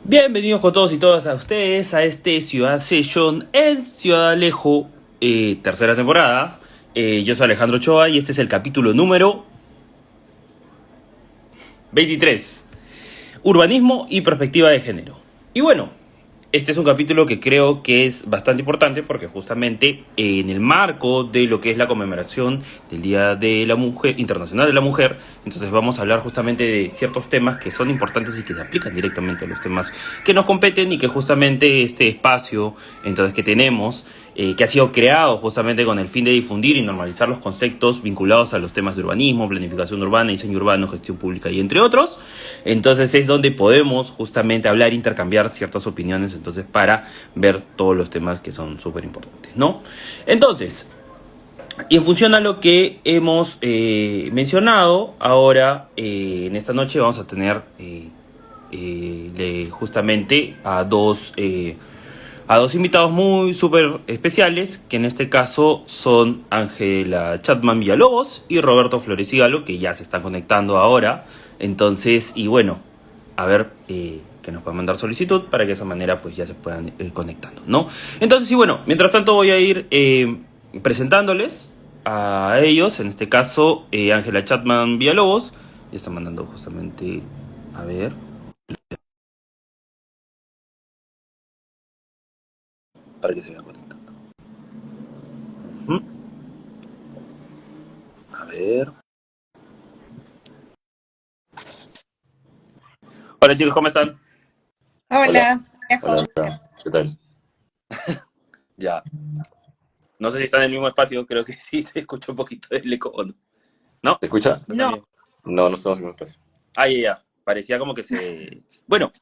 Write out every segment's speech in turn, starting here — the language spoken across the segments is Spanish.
Bienvenidos con todos y todas a ustedes a este Ciudad Session en Ciudad Alejo, tercera temporada. Yo soy Alejandro Ochoa y este es el capítulo número 23. Urbanismo y perspectiva de género. Y bueno, este es un capítulo que creo que es bastante importante porque justamente en el marco de lo que es la conmemoración del Día de la Mujer, Internacional de la Mujer, entonces vamos a hablar justamente de ciertos temas que son importantes y que se aplican directamente a los temas que nos competen y que justamente este espacio entonces que tenemos, que ha sido creado justamente con el fin de difundir y normalizar los conceptos vinculados a los temas de urbanismo, planificación urbana, diseño urbano, gestión pública y entre otros. Entonces es donde podemos justamente hablar, intercambiar ciertas opiniones, entonces para ver todos los temas que son súper importantes, ¿no? Entonces, y en función a lo que hemos mencionado, ahora en esta noche vamos a tener justamente a dos invitados muy súper especiales, que en este caso son Ángela Chapman Villalobos y Roberto Flores y Galo, que ya se están conectando ahora. Entonces, y bueno, a ver que nos puedan mandar solicitud para que de esa manera pues ya se puedan ir conectando, ¿no? Entonces, y bueno, mientras tanto voy a ir presentándoles a ellos, en este caso Ángela Chapman Villalobos, ya está mandando justamente, a ver, para que se vaya conectando. A ver. Hola chicos, ¿cómo están? Hola, Hola, hola, Alejo. ¿qué tal? Ya. No sé si están en el mismo espacio, creo que sí se escucha un poquito del eco o no. ¿No? ¿Se escucha? ¿No están No, bien? No, no estamos en el mismo espacio. Ah, ya. Parecía como que se... Bueno,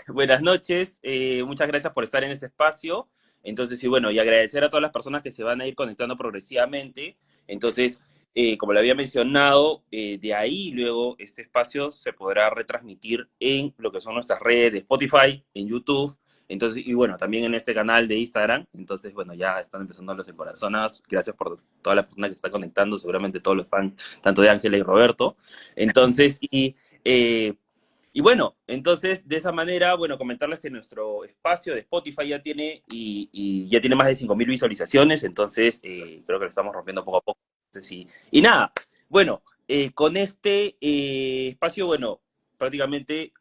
buenas noches. Muchas gracias por estar en este espacio. Entonces, y bueno, y agradecer a todas las personas que se van a ir conectando progresivamente. Entonces, como le había mencionado, de ahí luego este espacio se podrá retransmitir en lo que son nuestras redes de Spotify, en YouTube. Entonces, y bueno, también en este canal de Instagram. Entonces, bueno, ya están empezando los encorazonas. Gracias por todas las personas que están conectando, seguramente todos los fans, tanto de Ángela y Roberto. Entonces, eh, y bueno, entonces de esa manera, bueno, comentarles que nuestro espacio de Spotify ya tiene y ya tiene más de 5.000 visualizaciones, entonces creo que lo estamos rompiendo poco a poco. Entonces, sí. Y nada, bueno, con este espacio, bueno, prácticamente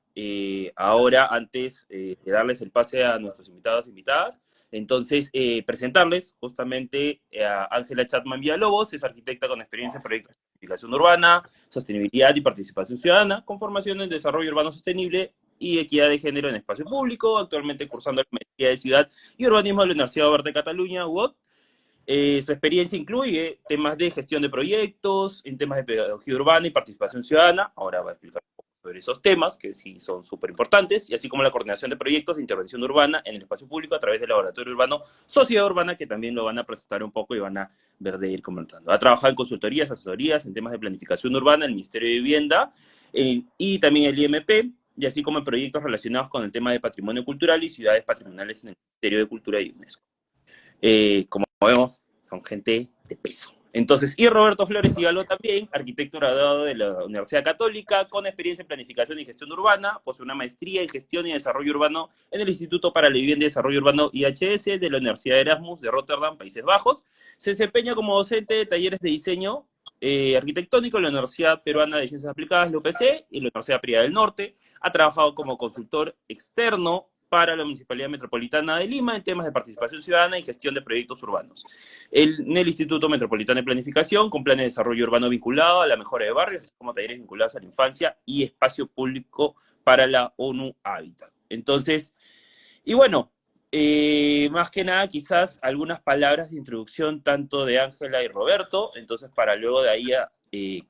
ahora, antes de darles el pase a nuestros invitados e invitadas, entonces presentarles justamente a Ángela Chapman Villalobos, es arquitecta con experiencia en proyectos de planificación urbana, sostenibilidad y participación ciudadana, con formación en desarrollo urbano sostenible y equidad de género en espacio público, actualmente cursando la maestría de ciudad y urbanismo de la Universidad Oberta de Cataluña, UOT. Su experiencia incluye temas de gestión de proyectos, en temas de pedagogía urbana y participación ciudadana. Ahora va a explicar un poco sobre esos temas, que sí son súper importantes, y así como la coordinación de proyectos de intervención urbana en el espacio público a través del laboratorio urbano Sociedad Urbana, que también lo van a presentar un poco y van a ver de ir comentando. Ha trabajado en consultorías, asesorías, en temas de planificación urbana, el Ministerio de Vivienda y también el IMP, y así como en proyectos relacionados con el tema de patrimonio cultural y ciudades patrimoniales en el Ministerio de Cultura y UNESCO. Como vemos, son gente de peso. Entonces, y Roberto Flores y Galo también, arquitecto graduado de la Universidad Católica, con experiencia en planificación y gestión urbana, posee una maestría en gestión y desarrollo urbano en el Instituto para la Vivienda y Desarrollo Urbano IHS de la Universidad de Erasmus de Rotterdam, Países Bajos. Se desempeña como docente de talleres de diseño arquitectónico en la Universidad Peruana de Ciencias Aplicadas, la UPC, y la Universidad Privada del Norte. Ha trabajado como consultor externo para la Municipalidad Metropolitana de Lima en temas de participación ciudadana y gestión de proyectos urbanos. En el Instituto Metropolitano de Planificación, con planes de desarrollo urbano vinculado a la mejora de barrios, así como talleres vinculados a la infancia y espacio público para la ONU Habitat. Entonces, y bueno, más que nada quizás algunas palabras de introducción tanto de Ángela y Roberto, entonces para luego de ahí,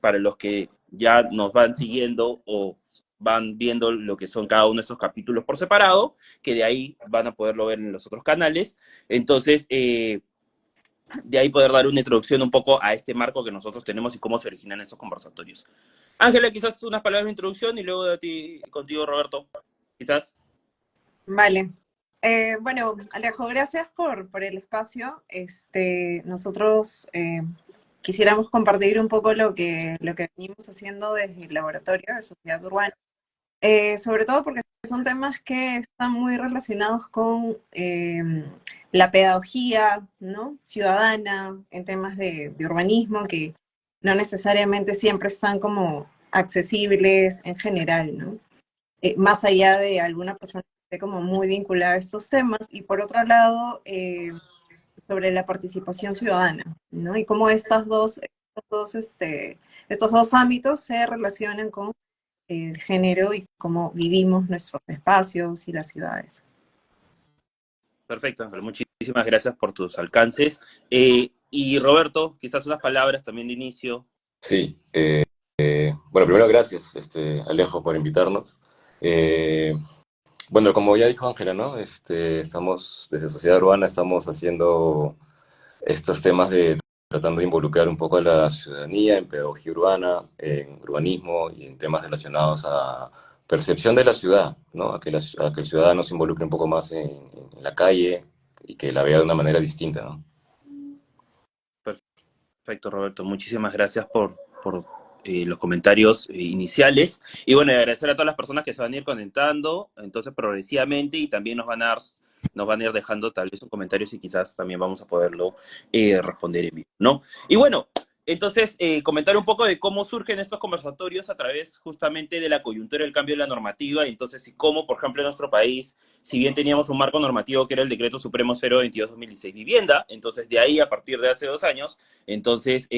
para los que ya nos van siguiendo o van viendo lo que son cada uno de estos capítulos por separado, que de ahí van a poderlo ver en los otros canales, entonces de ahí poder dar una introducción un poco a este marco que nosotros tenemos y cómo se originan estos conversatorios. Ángela, quizás unas palabras de introducción y luego de ti, contigo Roberto, quizás. vale. Bueno, Alejo, gracias por el espacio. Nosotros quisiéramos compartir un poco lo que venimos haciendo desde el laboratorio de sociedad urbana, sobre todo porque son temas que están muy relacionados con la pedagogía, ¿no? Ciudadana, en temas de urbanismo, que no necesariamente siempre están como accesibles en general, ¿no? Más allá de alguna persona que esté como muy vinculada a estos temas. Y por otro lado, sobre la participación ciudadana, ¿no? Y cómo estos dos ámbitos se relacionan con el género y cómo vivimos nuestros espacios y las ciudades. Perfecto, Ángel. Muchísimas gracias por tus alcances. Y Roberto, quizás unas palabras también de inicio. Sí, bueno, primero gracias, Alejo, por invitarnos. Bueno, como ya dijo Ángela, ¿no? Estamos, desde Sociedad Urbana, estamos haciendo estos temas de tratando de involucrar un poco a la ciudadanía en pedagogía urbana, en urbanismo y en temas relacionados a percepción de la ciudad, ¿no? A que el ciudadano se involucre un poco más en la calle y que la vea de una manera distinta, ¿no? Perfecto, Roberto. Muchísimas gracias por los comentarios iniciales. Y bueno, y agradecer a todas las personas que se van a ir conectando, entonces progresivamente, y también nos van a ir dejando tal vez sus comentarios y quizás también vamos a poderlo responder en vivo, ¿no? Y bueno, entonces comentar un poco de cómo surgen estos conversatorios a través justamente de la coyuntura del cambio de la normativa, y entonces y cómo, por ejemplo, en nuestro país, si bien teníamos un marco normativo que era el Decreto Supremo 022/2016 Vivienda, entonces de ahí, a partir de hace 2 años, entonces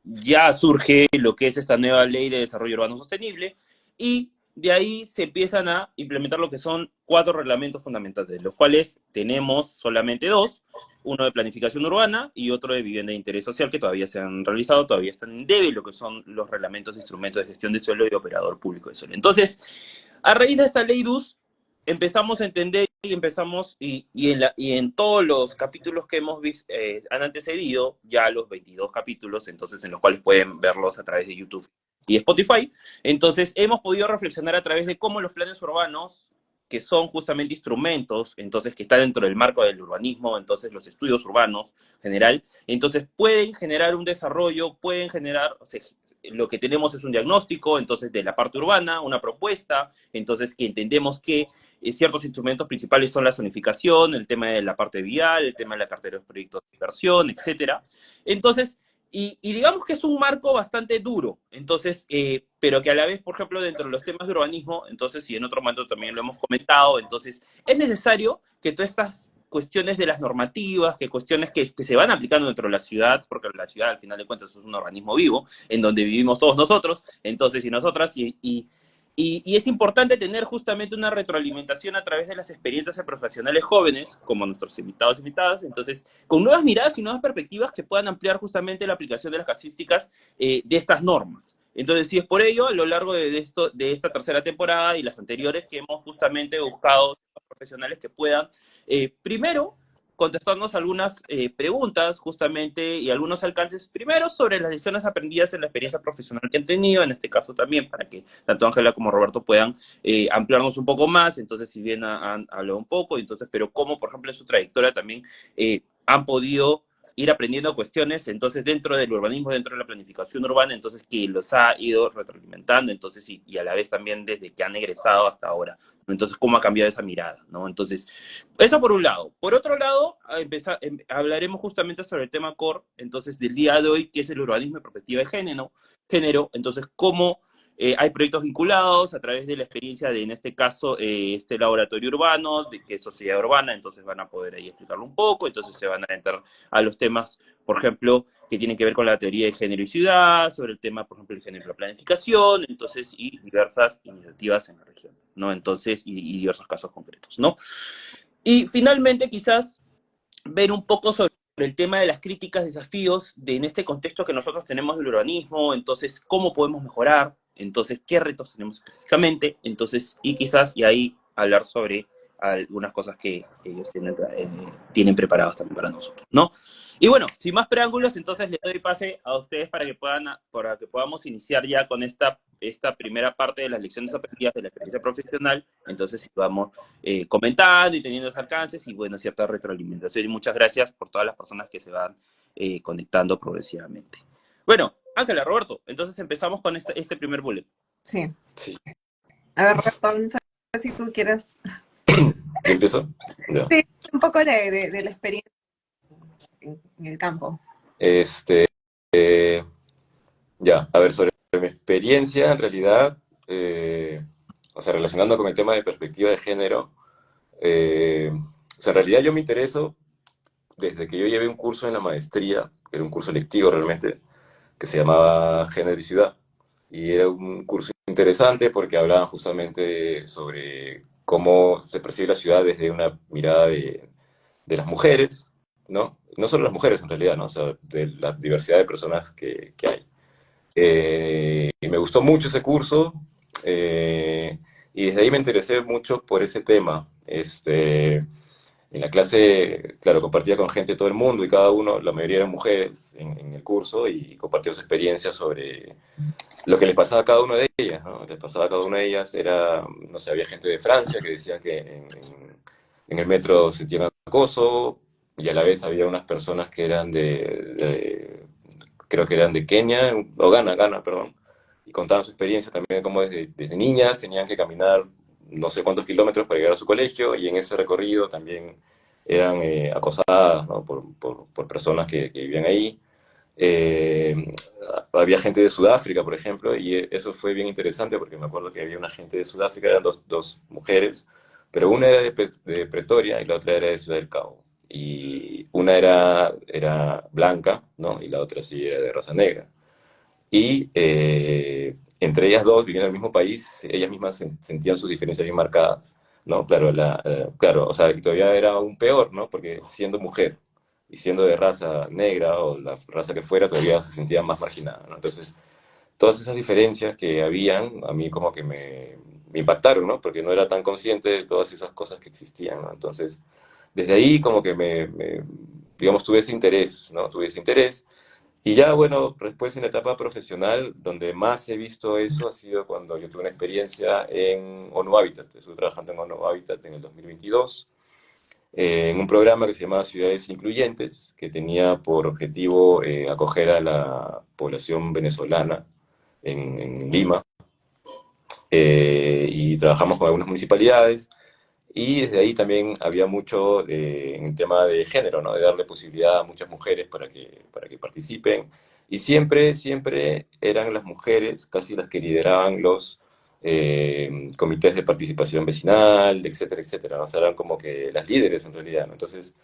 ya surge lo que es esta nueva ley de desarrollo urbano sostenible, y de ahí se empiezan a implementar lo que son 4 reglamentos fundamentales, de los cuales tenemos solamente 2, uno de planificación urbana y otro de vivienda de interés social, que todavía se han realizado, todavía están en debe, lo que son los reglamentos de instrumentos de gestión de suelo y operador público de suelo. Entonces, a raíz de esta ley DUS, empezamos a entender y empezamos, y en todos los capítulos que hemos visto, han antecedido, ya los 22 capítulos, entonces en los cuales pueden verlos a través de YouTube y Spotify, entonces hemos podido reflexionar a través de cómo los planes urbanos, que son justamente instrumentos, entonces que están dentro del marco del urbanismo, entonces los estudios urbanos en general, entonces pueden generar un desarrollo, pueden generar, o sea, lo que tenemos es un diagnóstico, entonces de la parte urbana, una propuesta, entonces que entendemos que ciertos instrumentos principales son la zonificación, el tema de la parte vial, el tema de la cartera de proyectos de inversión, etcétera. Entonces, y digamos que es un marco bastante duro, entonces, pero que a la vez, por ejemplo, dentro de los temas de urbanismo, entonces, y en otro momento también lo hemos comentado, entonces, es necesario que todas estas cuestiones de las normativas, que cuestiones que se van aplicando dentro de la ciudad, porque la ciudad al final de cuentas es un organismo vivo, en donde vivimos todos nosotros, entonces, y nosotras, y es importante tener justamente una retroalimentación a través de las experiencias de profesionales jóvenes, como nuestros invitados y invitadas, entonces, con nuevas miradas y nuevas perspectivas que puedan ampliar justamente la aplicación de las casuísticas de estas normas. Entonces, sí, es por ello, a lo largo de esta tercera temporada y las anteriores, que hemos justamente buscado profesionales que puedan, primero, contestarnos algunas preguntas justamente y algunos alcances, primero sobre las lecciones aprendidas en la experiencia profesional que han tenido, en este caso también, para que tanto Ángela como Roberto puedan ampliarnos un poco más, entonces si bien han hablado un poco, entonces, pero cómo, por ejemplo, en su trayectoria también han podido ir aprendiendo cuestiones, entonces dentro del urbanismo, dentro de la planificación urbana, entonces que los ha ido retroalimentando, entonces y a la vez también desde que han egresado hasta ahora, entonces cómo ha cambiado esa mirada, ¿no? Entonces, eso por un lado. Por otro lado, hablaremos justamente sobre el tema core, entonces del día de hoy, que es el urbanismo y perspectiva de género, entonces cómo hay proyectos vinculados a través de la experiencia de, en este caso, este laboratorio urbano, de que es sociedad urbana, entonces van a poder ahí explicarlo un poco, entonces se van a entrar a los temas, por ejemplo, que tienen que ver con la teoría de género y ciudad, sobre el tema, por ejemplo, del género y la planificación, entonces, y diversas iniciativas en la región, ¿no? Entonces, y diversos casos concretos, ¿no? Y finalmente, quizás, ver un poco sobre el tema de las críticas, desafíos en este contexto que nosotros tenemos del urbanismo, entonces, cómo podemos mejorar, entonces, qué retos tenemos específicamente, entonces, y quizás, y ahí hablar sobre algunas cosas que ellos tienen preparadas también para nosotros, ¿no? Y bueno, sin más preámbulos, entonces les doy pase a ustedes para que podamos iniciar ya con esta primera parte de las lecciones aprendidas de la experiencia profesional, entonces si vamos comentando y teniendo los alcances y bueno, cierta retroalimentación. Y muchas gracias por todas las personas que se van conectando progresivamente. Bueno, Ángela, Roberto, entonces empezamos con este primer bullet. Sí. Sí. A ver, Roberto, si tú quieras. ¿Yo empiezo? Ya. Sí, un poco de la experiencia en el campo. Este, ya, a ver, sobre mi experiencia, en realidad, o sea, relacionando con el tema de perspectiva de género, o sea, en realidad yo me intereso desde que yo llevé un curso en la maestría, que era un curso lectivo realmente, que se llamaba Género y Ciudad. Y era un curso interesante porque hablaban justamente sobre cómo se percibe la ciudad desde una mirada de las mujeres, ¿no? No solo las mujeres en realidad, ¿no? O sea, de la diversidad de personas que hay. Y me gustó mucho ese curso y desde ahí me interesé mucho por ese tema. En la clase, claro, compartía con gente de todo el mundo y cada uno, la mayoría eran mujeres en el curso y compartía sus experiencias sobre lo que les pasaba a cada una de ellas, ¿no? Les pasaba a cada una de ellas era, no sé, había gente de Francia que decía que en el metro sentían acoso y a la vez había unas personas que eran creo que eran de Kenia, o Ghana, perdón, y contaban su experiencia también como desde niñas tenían que caminar no sé cuántos kilómetros para llegar a su colegio y en ese recorrido también eran acosadas, ¿no? por personas que vivían ahí. Eh, Había gente de Sudáfrica, por ejemplo, y eso fue bien interesante porque me acuerdo que había una gente de Sudáfrica, eran dos mujeres, pero una era de Pretoria y la otra era de Ciudad del Cabo. Y una era blanca, ¿no? Y la otra sí era de raza negra. Y entre ellas dos, viviendo en el mismo país, ellas mismas sentían sus diferencias bien marcadas, ¿no? Claro, claro, o sea, y todavía era aún peor, ¿no? Porque siendo mujer y siendo de raza negra o la raza que fuera, todavía se sentía más marginada, ¿no? Entonces, todas esas diferencias que habían, a mí como que me impactaron, ¿no? Porque no era tan consciente de todas esas cosas que existían, ¿no? Entonces, desde ahí como que digamos, tuve ese interés, ¿no? Tuve ese interés y ya, bueno, después en la etapa profesional, donde más he visto eso ha sido cuando yo tuve una experiencia en ONU Habitat. Estuve trabajando en ONU Habitat en el 2022, en un programa que se llamaba Ciudades Incluyentes, que tenía por objetivo acoger a la población venezolana en Lima. Y trabajamos con algunas municipalidades. Y desde ahí también había mucho en el tema de género, ¿no? De darle posibilidad a muchas mujeres para que participen. Y siempre eran las mujeres casi las que lideraban los comités de participación vecinal, etcétera, etcétera, ¿no? O sea, eran como que las líderes en realidad, ¿no? Entonces,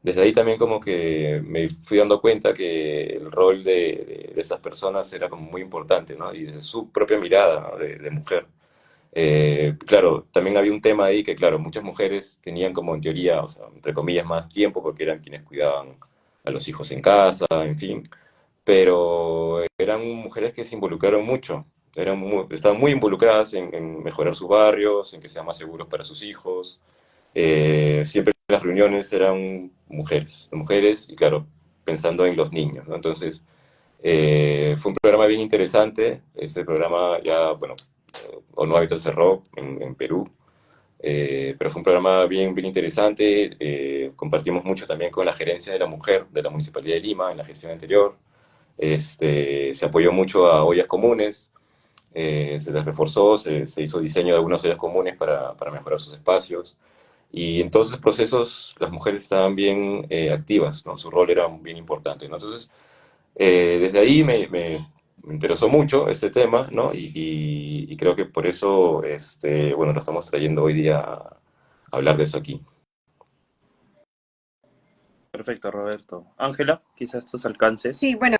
desde ahí también como que me fui dando cuenta que el rol de esas personas era como muy importante, ¿no? Y desde su propia mirada, ¿no? de mujer. Claro, también había un tema ahí que, claro, muchas mujeres tenían como en teoría, o sea, entre comillas, más tiempo porque eran quienes cuidaban a los hijos en casa, en fin, pero eran mujeres que se involucraron mucho, estaban muy involucradas en mejorar sus barrios, en que sean más seguros para sus hijos. Siempre las reuniones eran mujeres y, claro, pensando en los niños, ¿no? Entonces, fue un programa bien interesante. Ese programa ya, bueno, ONU Habitat cerró en Perú, pero fue un programa bien interesante. Compartimos mucho también con la gerencia de la mujer de la Municipalidad de Lima en la gestión anterior. Se apoyó mucho a ollas comunes, se les reforzó, se hizo diseño de algunas ollas comunes para mejorar sus espacios. Y en todos esos procesos las mujeres estaban bien activas, ¿no? Su rol era bien importante, ¿no? Entonces, desde ahí me interesó mucho este tema, ¿no? Y creo que por eso, bueno, lo estamos trayendo hoy día a hablar de eso aquí. Perfecto, Roberto. Ángela, quizás tus alcances. Sí, bueno,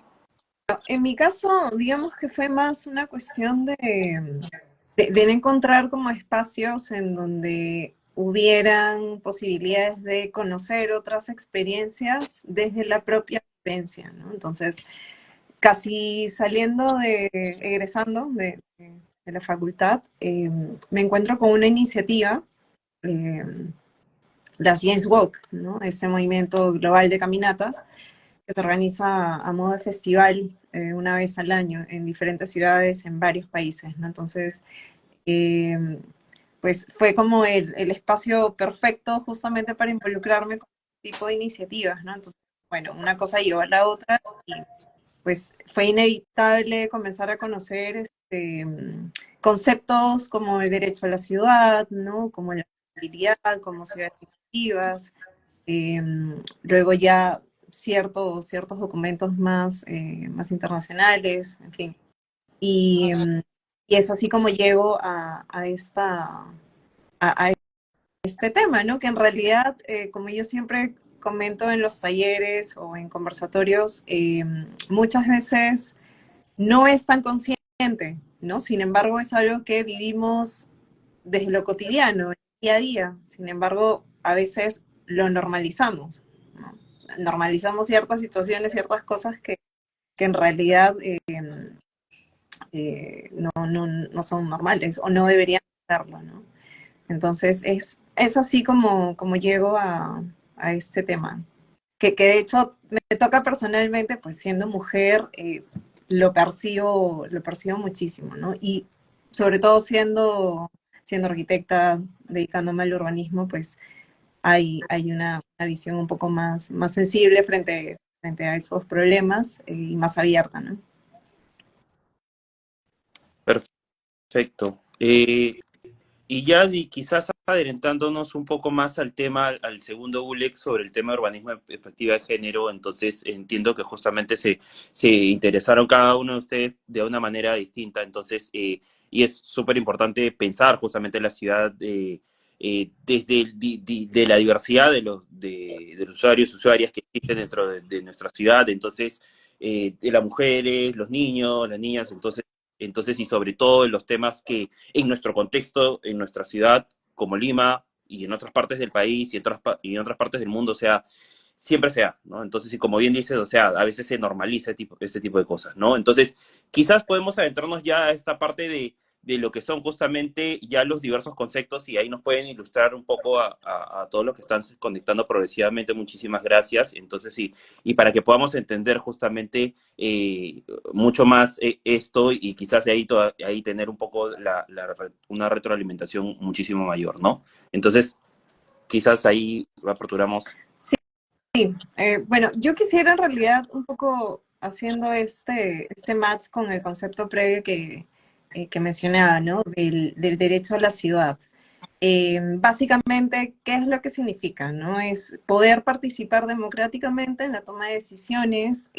en mi caso, digamos que fue más una cuestión de encontrar como espacios en donde hubieran posibilidades de conocer otras experiencias desde la propia vivencia, ¿no? Entonces, casi egresando de la facultad, me encuentro con una iniciativa, eh, las James Walk, ¿no? Ese movimiento global de caminatas que se organiza a modo de festival una vez al año en diferentes ciudades en varios países, ¿no? Entonces, eh, pues fue como el espacio perfecto justamente para involucrarme con este tipo de iniciativas, ¿no? Entonces, bueno, una cosa llevó a la otra y pues fue inevitable comenzar a conocer conceptos como el derecho a la ciudad, ¿no? Como la movilidad, como ciudades inclusivas, luego ya ciertos documentos más internacionales, en fin. Y es así como llego a este tema, ¿no? Que en realidad, como yo siempre comento en los talleres o en conversatorios, muchas veces no es tan consciente, ¿no? Sin embargo, es algo que vivimos desde lo cotidiano, día a día. Sin embargo, a veces lo normalizamos, ¿no? Normalizamos ciertas situaciones, ciertas cosas que en realidad no son normales o no deberían serlo, ¿no? Entonces, es así como llego a este tema. Que de hecho me toca personalmente, pues siendo mujer, lo percibo muchísimo, ¿no? Y sobre todo siendo arquitecta, dedicándome al urbanismo, pues hay una visión un poco más sensible frente a esos problemas y más abierta, ¿no? Perfecto. Y quizás adelantándonos un poco más al tema, al segundo ULEX sobre el tema de urbanismo en perspectiva de género, entonces entiendo que justamente se interesaron cada uno de ustedes de una manera distinta, entonces, y es súper importante pensar justamente la ciudad desde de la diversidad de los usuarios y usuarias que existen dentro de nuestra ciudad, entonces, de las mujeres, los niños, las niñas, entonces, y sobre todo en los temas que en nuestro contexto, en nuestra ciudad, como Lima, y en otras partes del país y en otras partes del mundo, o sea, siempre sea, ¿no? Entonces, y como bien dices, o sea, a veces se normaliza ese tipo de cosas, ¿no? Entonces, quizás podemos adentrarnos ya a esta parte de lo que son justamente ya los diversos conceptos y ahí nos pueden ilustrar un poco a todos los que están conectando progresivamente. Muchísimas gracias. Entonces, sí, y para que podamos entender justamente mucho más esto y quizás ahí tener un poco una retroalimentación muchísimo mayor, ¿no? Entonces, quizás ahí aperturamos. Bueno, yo quisiera en realidad un poco haciendo este match con el concepto previo que mencionaba, ¿no? Del derecho a la ciudad. Básicamente, ¿qué es lo que significa? ¿No? Es poder participar democráticamente en la toma de decisiones,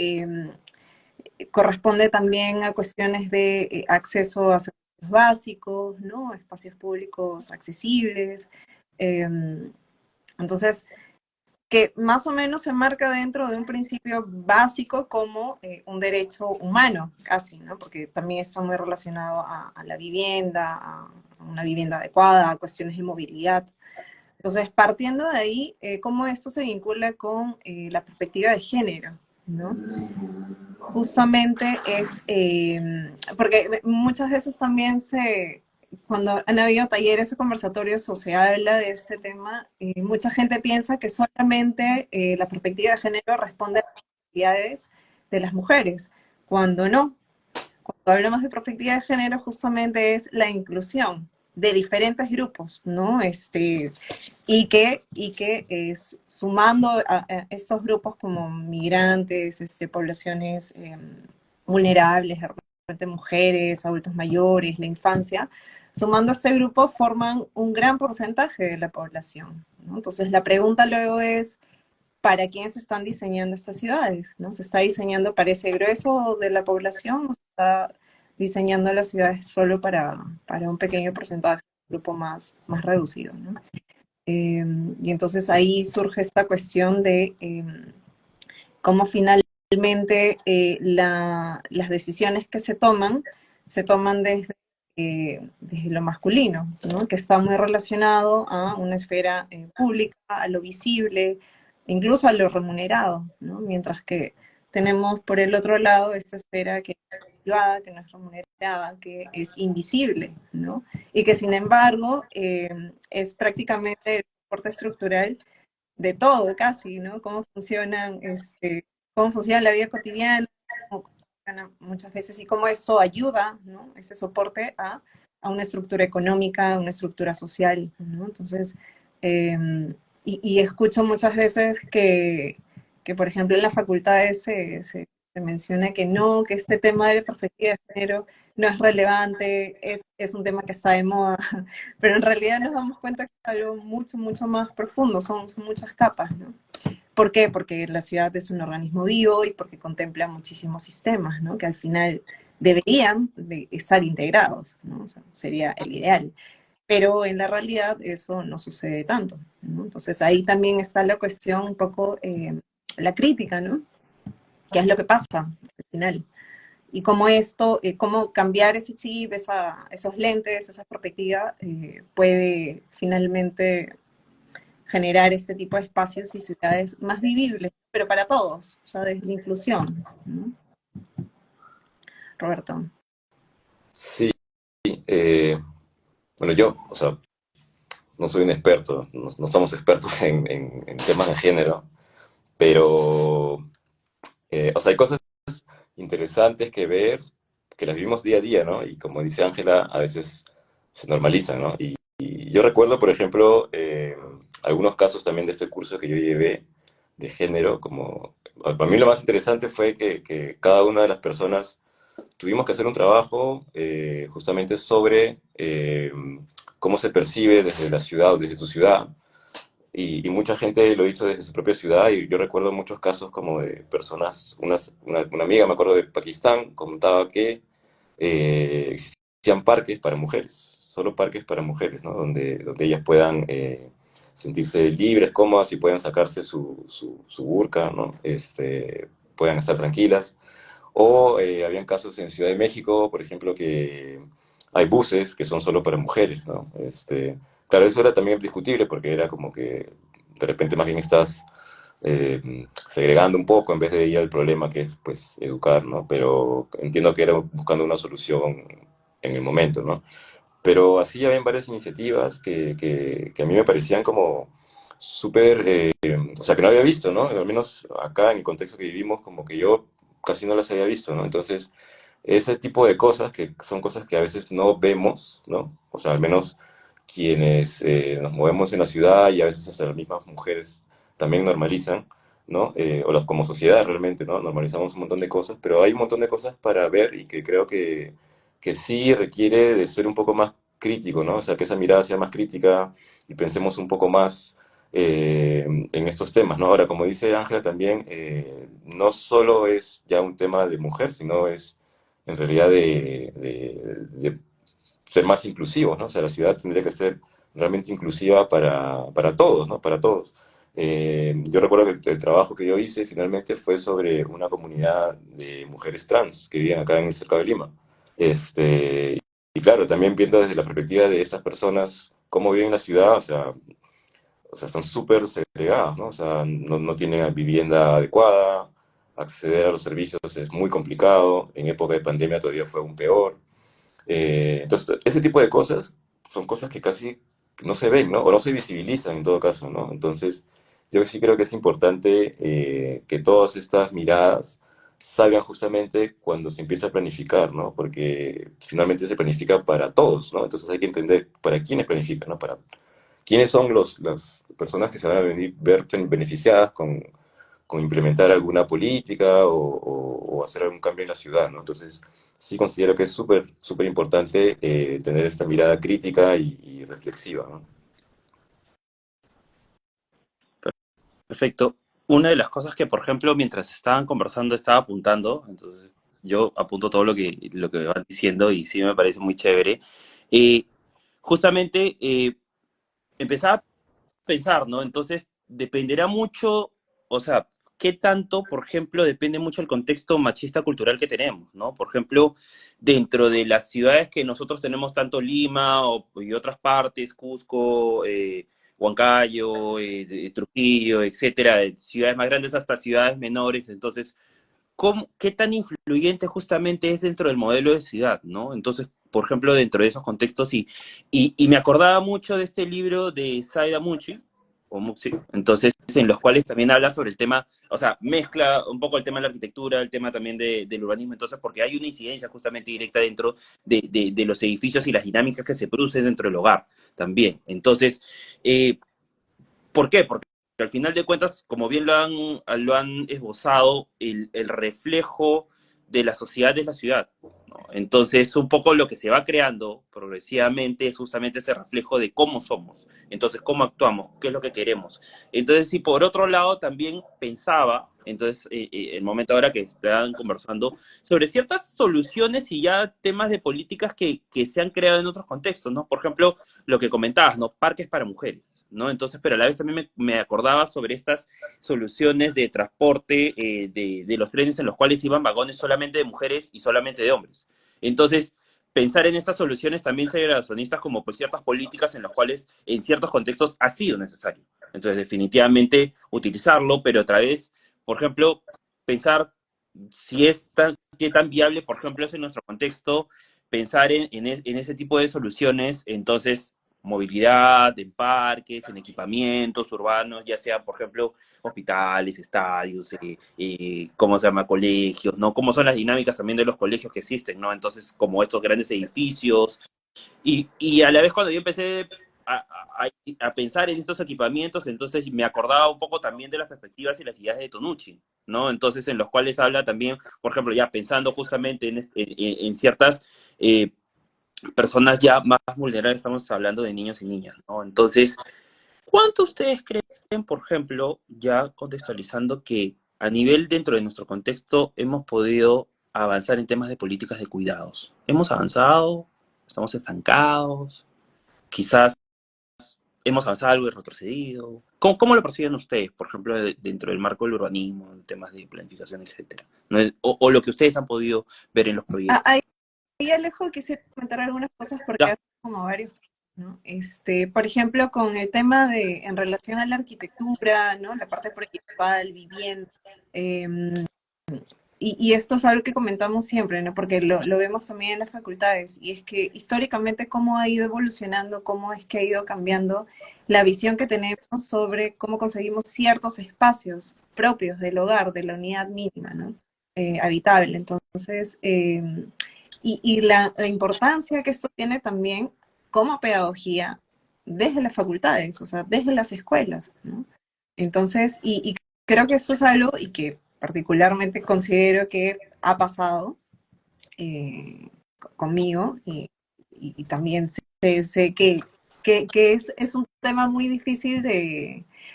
corresponde también a cuestiones de acceso a servicios básicos, ¿no? Espacios públicos accesibles. Entonces, que más o menos se marca dentro de un principio básico como un derecho humano, casi, ¿no? Porque también está muy relacionado a la vivienda, a una vivienda adecuada, a cuestiones de movilidad. Entonces, partiendo de ahí, cómo esto se vincula con la perspectiva de género, ¿no? Justamente porque muchas veces también cuando han habido talleres o conversatorios o se habla de este tema, mucha gente piensa que solamente la perspectiva de género responde a las necesidades de las mujeres, cuando no. Cuando hablamos de perspectiva de género, justamente es la inclusión de diferentes grupos, ¿no? Y que sumando a estos grupos como migrantes, poblaciones vulnerables, de repente mujeres, adultos mayores, la infancia, sumando a este grupo forman un gran porcentaje de la población, ¿no? Entonces la pregunta luego es, ¿para quién se están diseñando estas ciudades? ¿No? ¿Se está diseñando para ese grueso de la población o se está diseñando las ciudades solo para un pequeño porcentaje, un grupo más reducido, ¿no? Y entonces ahí surge esta cuestión de cómo finalmente las decisiones que se toman desde lo masculino, ¿no? Que está muy relacionado a una esfera pública, a lo visible, incluso a lo remunerado, ¿no? Mientras que tenemos por el otro lado esta esfera que es privada, que no es remunerada, que es invisible, ¿no? Y que sin embargo es prácticamente el soporte estructural de todo casi, ¿no? Cómo funciona la vida cotidiana, cómo funciona muchas veces y cómo eso ayuda, ¿no? Ese soporte a una estructura económica, a una estructura social, ¿no? Entonces, eh, y escucho muchas veces que, por ejemplo, en las facultades se menciona que no, que este tema de la perspectiva de género no es relevante, es un tema que está de moda, pero en realidad nos damos cuenta que es algo mucho, mucho más profundo, son muchas capas, ¿no? ¿Por qué? Porque la ciudad es un organismo vivo y porque contempla muchísimos sistemas, ¿no? Que al final deberían de estar integrados, ¿no? O sea, sería el ideal. Pero en la realidad eso no sucede tanto, ¿no? Entonces ahí también está la cuestión un poco, la crítica, ¿no? ¿Qué es lo que pasa al final? Y cómo esto, cómo cambiar ese chip, esos lentes, esa perspectiva, puede finalmente generar este tipo de espacios y ciudades más vivibles, pero para todos, o sea, desde la inclusión, ¿no? Roberto. Sí, eh, bueno, yo, o sea, no soy un experto, no somos expertos en temas de género, pero, o sea, hay cosas interesantes que ver, que las vivimos día a día, ¿no? Y como dice Ángela, a veces se normalizan, ¿no? Y yo recuerdo, por ejemplo, algunos casos también de este curso que yo llevé de género, como, para mí lo más interesante fue que cada una de las personas tuvimos que hacer un trabajo justamente sobre cómo se percibe desde la ciudad o desde tu ciudad. Y mucha gente lo hizo desde su propia ciudad y yo recuerdo muchos casos como de personas, una amiga, me acuerdo de Pakistán, contaba que existían parques para mujeres, solo parques para mujeres, ¿no? Donde ellas puedan sentirse libres, cómodas y puedan sacarse su burka, ¿no? Puedan estar tranquilas. O habían casos en Ciudad de México, por ejemplo, que hay buses que son solo para mujeres, ¿no? Claro, eso era también discutible porque era como que de repente más bien estás segregando un poco en vez de ir al problema que es pues educar, ¿no? Pero entiendo que era buscando una solución en el momento, ¿no? Pero así habían varias iniciativas que a mí me parecían como súper, o sea, que no había visto, ¿no? Al menos acá en el contexto que vivimos, como que yo casi no las había visto, ¿no? Entonces, ese tipo de cosas, que son cosas que a veces no vemos, ¿no? O sea, al menos quienes nos movemos en la ciudad y a veces hasta las mismas mujeres también normalizan, ¿no? O las, como sociedad realmente, ¿no? Normalizamos un montón de cosas, pero hay un montón de cosas para ver y que creo que sí requiere de ser un poco más crítico, ¿no? O sea, que esa mirada sea más crítica y pensemos un poco más en estos temas, ¿no? Ahora, como dice Ángela también, no solo es ya un tema de mujer, sino es en realidad de ser más inclusivos, ¿no? O sea, la ciudad tendría que ser realmente inclusiva para todos, ¿no? Para todos. Yo recuerdo que el trabajo que yo hice finalmente fue sobre una comunidad de mujeres trans que viven acá en el cercado de Lima. Y claro, también viendo desde la perspectiva de esas personas cómo viven en la ciudad, o sea, están súper segregadas, ¿no? O sea, no tienen vivienda adecuada, acceder a los servicios es muy complicado, en época de pandemia todavía fue aún peor. Entonces, ese tipo de cosas son cosas que casi no se ven, ¿no? O no se visibilizan en todo caso, ¿no? Entonces, yo sí creo que es importante que todas estas miradas salgan justamente cuando se empieza a planificar, ¿no? Porque finalmente se planifica para todos, ¿no? Entonces hay que entender para quiénes planifican, ¿no? Para quiénes son las personas que se van a ver beneficiadas con implementar alguna política o hacer algún cambio en la ciudad, ¿no? Entonces, sí considero que es súper, súper importante tener esta mirada crítica y reflexiva, ¿no? Perfecto. Una de las cosas que, por ejemplo, mientras estaban conversando, estaba apuntando, entonces yo apunto todo lo que van diciendo y sí me parece muy chévere. Eh, Justamente empezaba a pensar, ¿no? Entonces, dependerá mucho, o sea, qué tanto, por ejemplo, depende mucho el contexto machista cultural que tenemos, ¿no? Por ejemplo, dentro de las ciudades que nosotros tenemos, tanto Lima y otras partes, Cusco, Huancayo, Trujillo, etcétera, ciudades más grandes hasta ciudades menores, entonces, ¿qué tan influyente justamente es dentro del modelo de ciudad, ¿no? Entonces, por ejemplo, dentro de esos contextos, y me acordaba mucho de este libro de Saida Mucci, o Muxi, entonces, en los cuales también habla sobre el tema, o sea, mezcla un poco el tema de la arquitectura, el tema también del urbanismo, entonces, porque hay una incidencia justamente directa dentro de los edificios y las dinámicas que se producen dentro del hogar también. Entonces, eh, ¿por qué? Porque al final de cuentas, como bien lo han esbozado, el reflejo de la sociedad es la ciudad, ¿no? Entonces, un poco lo que se va creando progresivamente es justamente ese reflejo de cómo somos, entonces, cómo actuamos, qué es lo que queremos. Entonces, si por otro lado también pensaba, entonces, el momento ahora que estaban conversando, sobre ciertas soluciones y ya temas de políticas que se han creado en otros contextos, ¿no? Por ejemplo, lo que comentabas, ¿no? Parques para mujeres, ¿no? Entonces, pero a la vez también me acordaba sobre estas soluciones de transporte de los trenes en los cuales iban vagones solamente de mujeres y solamente de hombres. Entonces, pensar en estas soluciones también segregacionistas como pues ciertas políticas en las cuales en ciertos contextos ha sido necesario. Entonces, definitivamente utilizarlo, pero otra vez, por ejemplo, pensar si es tan, qué tan viable, por ejemplo, es en nuestro contexto, pensar en ese tipo de soluciones, entonces movilidad, en parques, en equipamientos urbanos, ya sea, por ejemplo, hospitales, estadios, ¿cómo se llama? Colegios, ¿no? ¿Cómo son las dinámicas también de los colegios que existen, ¿no? Entonces, como estos grandes edificios. Y a la vez cuando yo empecé a pensar en estos equipamientos, entonces me acordaba un poco también de las perspectivas y las ideas de Tonucci, ¿no? Entonces, en los cuales habla también, por ejemplo, ya pensando justamente en ciertas personas ya más vulnerables, estamos hablando de niños y niñas, ¿no? Entonces, ¿cuánto ustedes creen, por ejemplo, ya contextualizando que a nivel dentro de nuestro contexto hemos podido avanzar en temas de políticas de cuidados? ¿Hemos avanzado? ¿Estamos estancados? Quizás hemos avanzado algo y retrocedido. ¿Cómo lo perciben ustedes, por ejemplo, dentro del marco del urbanismo, en temas de planificación, etcétera? ¿No? O lo que ustedes han podido ver en los proyectos. Ahí Alejo quisiera comentar algunas cosas porque Ya, hace como varios, ¿no? Por ejemplo, con el tema en relación a la arquitectura, ¿no? La parte proyectual, vivienda, y esto es algo que comentamos siempre, ¿no? Porque lo vemos también en las facultades, y es que históricamente cómo ha ido evolucionando, cómo es que ha ido cambiando la visión que tenemos sobre cómo conseguimos ciertos espacios propios del hogar, de la unidad mínima, ¿no? Habitable. Entonces, y la importancia que esto tiene también como pedagogía desde las facultades, o sea, desde las escuelas, ¿no? Entonces, y creo que esto es algo y que particularmente considero que ha pasado conmigo y también sé que es un tema muy difícil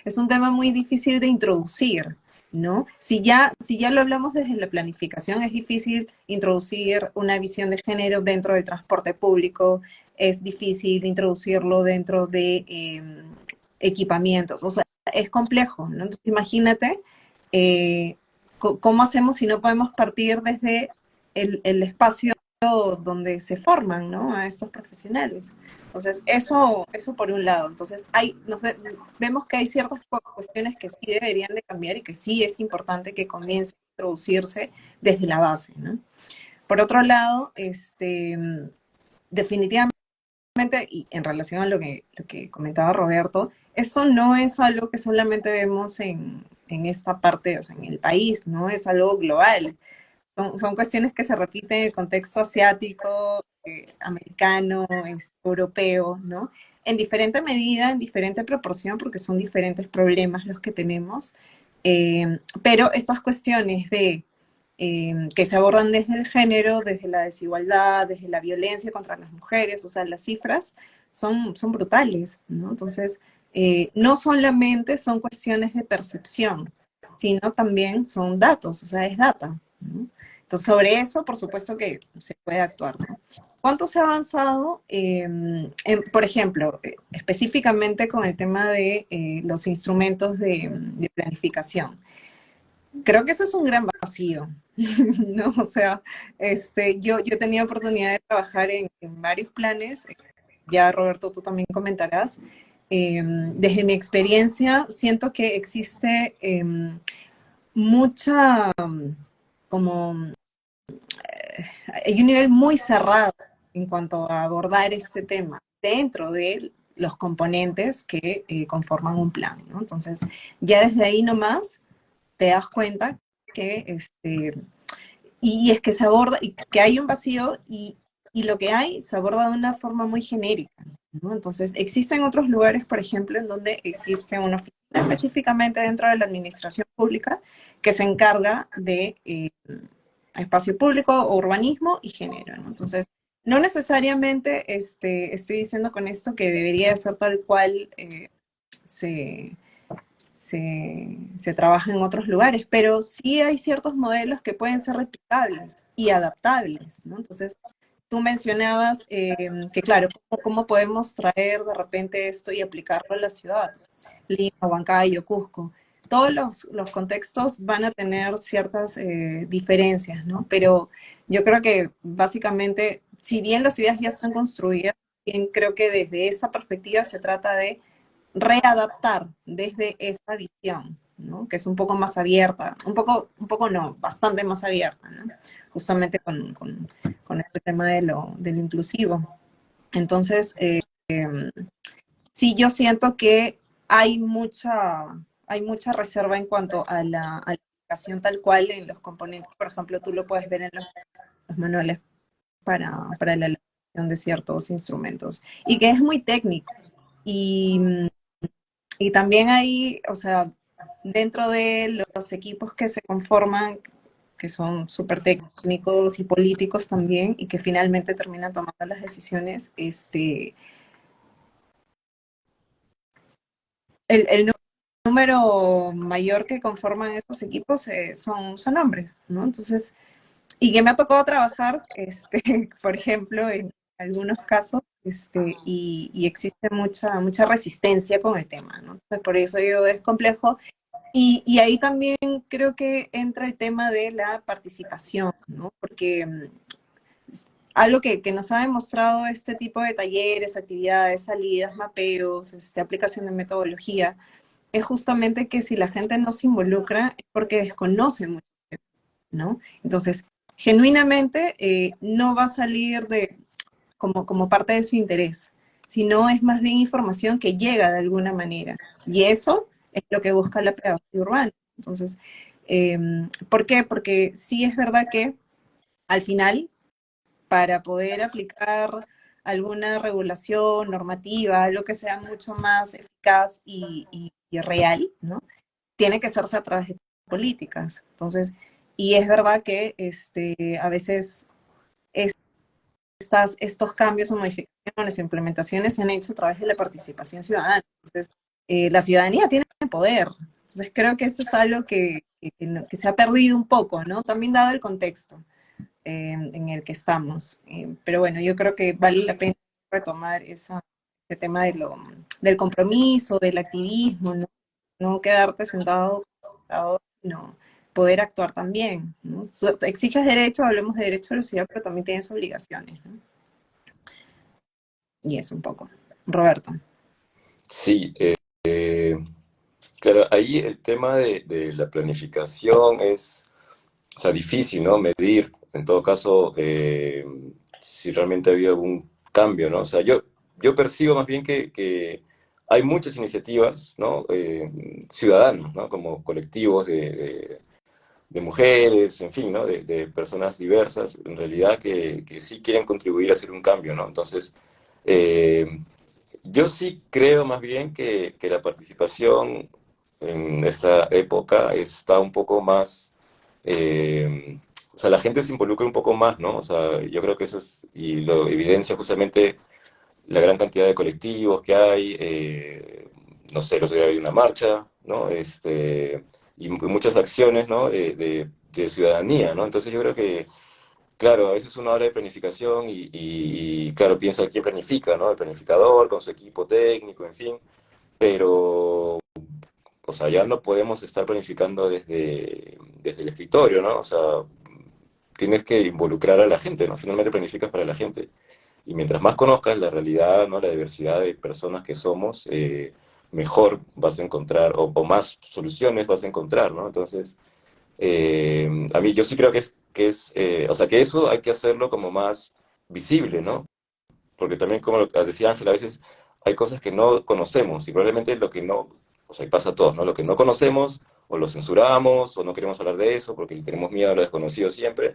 es un tema muy difícil de introducir, ¿no? Si ya lo hablamos desde la planificación, es difícil introducir una visión de género dentro del transporte público, es difícil introducirlo dentro de equipamientos, o sea, es complejo, ¿no? Entonces, imagínate eh, cómo hacemos si no podemos partir desde el espacio donde se forman, ¿no? A estos profesionales. Entonces, eso por un lado. Entonces, vemos que hay ciertas cuestiones que sí deberían de cambiar y que sí es importante que comience a introducirse desde la base, ¿no? Por otro lado, definitivamente, y en relación a lo que comentaba Roberto, eso no es algo que solamente vemos en esta parte, o sea, en el país, ¿no? Es algo global. Son cuestiones que se repiten en el contexto asiático, americano, europeo, ¿no? En diferente medida, en diferente proporción, porque son diferentes problemas los que tenemos, pero estas cuestiones que se abordan desde el género, desde la desigualdad, desde la violencia contra las mujeres, o sea, las cifras son brutales, ¿no? Entonces, no solamente son cuestiones de percepción, sino también son datos, o sea, es data, ¿no? Entonces, sobre eso, por supuesto que se puede actuar, ¿no? ¿Cuánto se ha avanzado? Por ejemplo, específicamente con el tema de los instrumentos de planificación. Creo que eso es un gran vacío, ¿no? O sea, yo he tenido oportunidad de trabajar en varios planes, ya Roberto, tú también comentarás. Desde mi experiencia, siento que existe mucha, como, hay un nivel muy cerrado en cuanto a abordar este tema dentro de los componentes que conforman un plan, ¿no? Entonces, ya desde ahí nomás te das cuenta que, y es que se aborda, y que hay un vacío y lo que hay se aborda de una forma muy genérica, ¿no? Entonces, existen otros lugares, por ejemplo, en donde existe una oficina específicamente dentro de la administración pública que se encarga de espacio público o urbanismo y género, ¿no? Entonces, no necesariamente estoy diciendo con esto que debería ser tal cual se, se trabaja en otros lugares, pero sí hay ciertos modelos que pueden ser replicables y adaptables, ¿no? Entonces, tú mencionabas que, claro, ¿cómo podemos traer de repente esto y aplicarlo a la ciudad? Lima, Huancayo, Cusco. Todos los contextos van a tener ciertas diferencias, ¿no? Pero yo creo que básicamente, si bien las ciudades ya están construidas, bien creo que desde esa perspectiva se trata de readaptar desde esa visión, ¿no? Que es un poco más abierta, un poco no, bastante más abierta, ¿no? Justamente con este tema de lo inclusivo. Entonces, sí, yo siento que hay mucha reserva en cuanto a la aplicación tal cual en los componentes. Por ejemplo, tú lo puedes ver en los manuales para la elaboración de ciertos instrumentos. Y que es muy técnico. Y también hay, o sea, dentro de los equipos que se conforman, que son súper técnicos y políticos también, y que finalmente terminan tomando las decisiones, el número mayor que conforman estos equipos son hombres, ¿no? Entonces, y que me ha tocado trabajar, por ejemplo, en algunos casos, y existe mucha resistencia con el tema, ¿no? Entonces, por eso yo es complejo. Y ahí también creo que entra el tema de la participación, ¿no? Porque algo que nos ha demostrado este tipo de talleres, actividades, salidas, mapeos, aplicación de metodología, es justamente que si la gente no se involucra es porque desconoce mucho, ¿no? Entonces, genuinamente no va a salir como parte de su interés, sino es más bien información que llega de alguna manera. Y eso es lo que busca la pedagogía urbana. Entonces, ¿por qué? Porque sí es verdad que al final, para poder aplicar alguna regulación, normativa, algo que sea mucho más eficaz y real, ¿no? Tiene que hacerse a través de políticas. Entonces, y es verdad que a veces estos cambios o modificaciones o implementaciones se han hecho a través de la participación ciudadana. Entonces, la ciudadanía tiene poder. Entonces, creo que eso es algo que se ha perdido un poco, ¿no? También dado el contexto en el que estamos. Pero bueno, yo creo que vale la pena retomar ese tema del compromiso, del activismo, ¿no? No quedarte sentado, sino poder actuar también, ¿no? Tú exiges derechos, hablemos de derechos de la ciudad, pero también tienes obligaciones, ¿no? Y eso un poco. Roberto. Sí, claro, ahí el tema de la planificación es, o sea, difícil, ¿no? Medir, en todo caso, si realmente ha habido algún cambio, ¿no? O sea, yo percibo más bien que hay muchas iniciativas, ¿no? Ciudadanos, ¿no? Como colectivos de mujeres, en fin, ¿no? De personas diversas, en realidad que sí quieren contribuir a hacer un cambio, ¿no? Entonces, eh, yo sí creo más bien que la participación en esta época está un poco más, o sea, la gente se involucra un poco más, ¿no? O sea, yo creo que eso es, y lo evidencia justamente la gran cantidad de colectivos que hay, no sé, el otro día hay una marcha, ¿no? Y muchas acciones, ¿no? De ciudadanía, ¿no? Entonces yo creo que claro, a veces uno habla de planificación y, claro, piensa quién planifica, ¿no? El planificador con su equipo técnico, en fin, pero, o sea, ya no podemos estar planificando desde el escritorio, ¿no? O sea, tienes que involucrar a la gente, ¿no? Finalmente planificas para la gente. Y mientras más conozcas la realidad, ¿no? La diversidad de personas que somos, mejor vas a encontrar, o más soluciones vas a encontrar, ¿no? Entonces, a mí yo sí creo o sea, que eso hay que hacerlo como más visible, ¿no? Porque también, como lo decía Ángela, a veces hay cosas que no conocemos y probablemente lo que no, o sea, y pasa a todos, ¿no? Lo que no conocemos o lo censuramos o no queremos hablar de eso porque le tenemos miedo a lo desconocido siempre,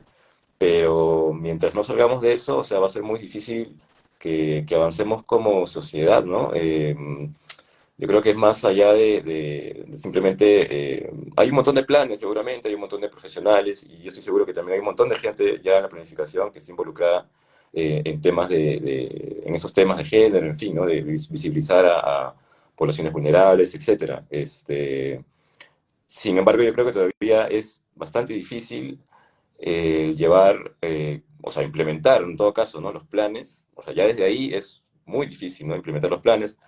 pero mientras no salgamos de eso, o sea, va a ser muy difícil que avancemos como sociedad, ¿no? Yo creo que es más allá de simplemente, hay un montón de planes seguramente, hay un montón de profesionales y yo estoy seguro que también hay un montón de gente ya en la planificación que está involucrada en temas en esos temas de género, en fin, ¿no? De visibilizar a poblaciones vulnerables, etcétera. Sin embargo, yo creo que todavía es bastante difícil llevar, o sea, implementar en todo caso, ¿no? Los planes, o sea, ya desde ahí es muy difícil, ¿no? Implementar los planes,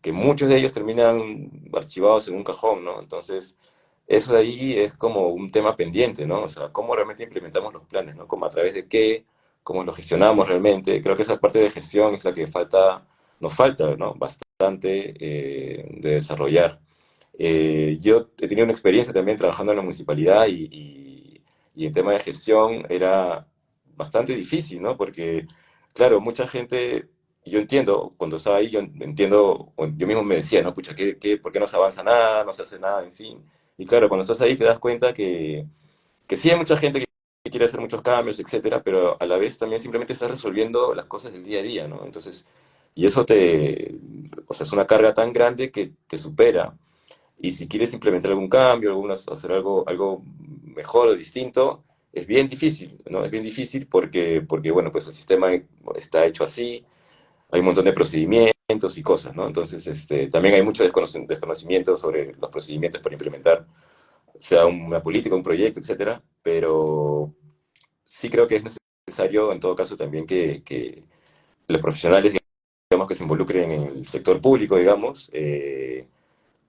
que muchos de ellos terminan archivados en un cajón, ¿no? Entonces, eso de ahí es como un tema pendiente, ¿no? O sea, cómo realmente implementamos los planes, ¿no? Cómo a través de qué, cómo los gestionamos realmente. Creo que esa parte de gestión es la que nos falta, ¿no? Bastante de desarrollar. Yo he tenido una experiencia también trabajando en la municipalidad y en tema de gestión era bastante difícil, ¿no? Porque, claro, mucha gente, yo entiendo, cuando estaba ahí, yo entiendo, o yo mismo me decía, ¿no? Pucha, por qué no se avanza nada, no se hace nada, en fin. Y claro, cuando estás ahí te das cuenta que sí hay mucha gente que quiere hacer muchos cambios, etcétera, pero a la vez también simplemente estás resolviendo las cosas del día a día, ¿no? Entonces, y eso o sea, es una carga tan grande que te supera. Y si quieres implementar algún cambio, hacer algo mejor o distinto, es bien difícil, ¿no? Es bien difícil porque, bueno, pues el sistema está hecho así, hay un montón de procedimientos y cosas, ¿no? Entonces, también hay mucho desconocimiento sobre los procedimientos para implementar, sea una política, un proyecto, etcétera, pero sí creo que es necesario, en todo caso, también que los profesionales, digamos, que se involucren en el sector público, digamos,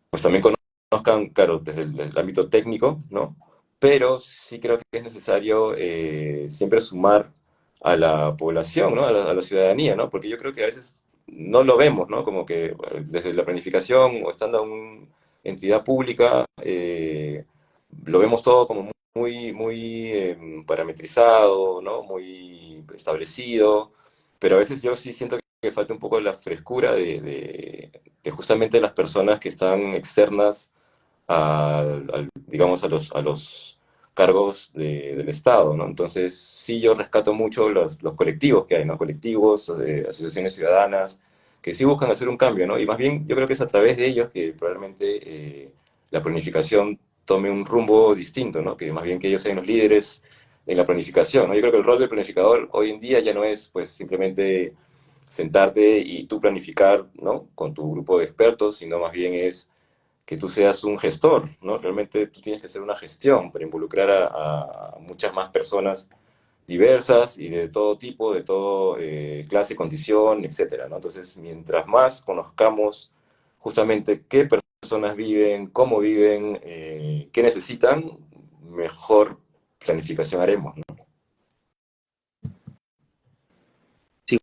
pues también conozcan, claro, desde el ámbito técnico, ¿no? Pero sí creo que es necesario siempre sumar a la población, ¿no? A la ciudadanía, ¿no? Porque yo creo que a veces no lo vemos, ¿no? Como que desde la planificación o estando en una entidad pública, lo vemos todo como muy parametrizado, ¿no? Muy establecido, pero a veces yo sí siento que falta un poco la frescura de justamente las personas que están externas digamos, a los cargos del Estado, ¿no? Entonces, sí, yo rescato mucho los colectivos que hay, ¿no? Colectivos, asociaciones ciudadanas, que sí buscan hacer un cambio, ¿no? Y más bien, yo creo que es a través de ellos que probablemente la planificación tome un rumbo distinto, ¿no? Que más bien que ellos sean los líderes en la planificación, ¿no? Yo creo que el rol del planificador hoy en día ya no es, pues, simplemente sentarte y tú planificar, ¿no? Con tu grupo de expertos, sino más bien es que tú seas un gestor, ¿no? Realmente tú tienes que hacer una gestión para involucrar a muchas más personas diversas y de todo tipo, de todo clase, condición, etcétera, ¿no? Entonces, mientras más conozcamos justamente qué personas viven, cómo viven, qué necesitan, mejor planificación haremos, ¿no? Sí,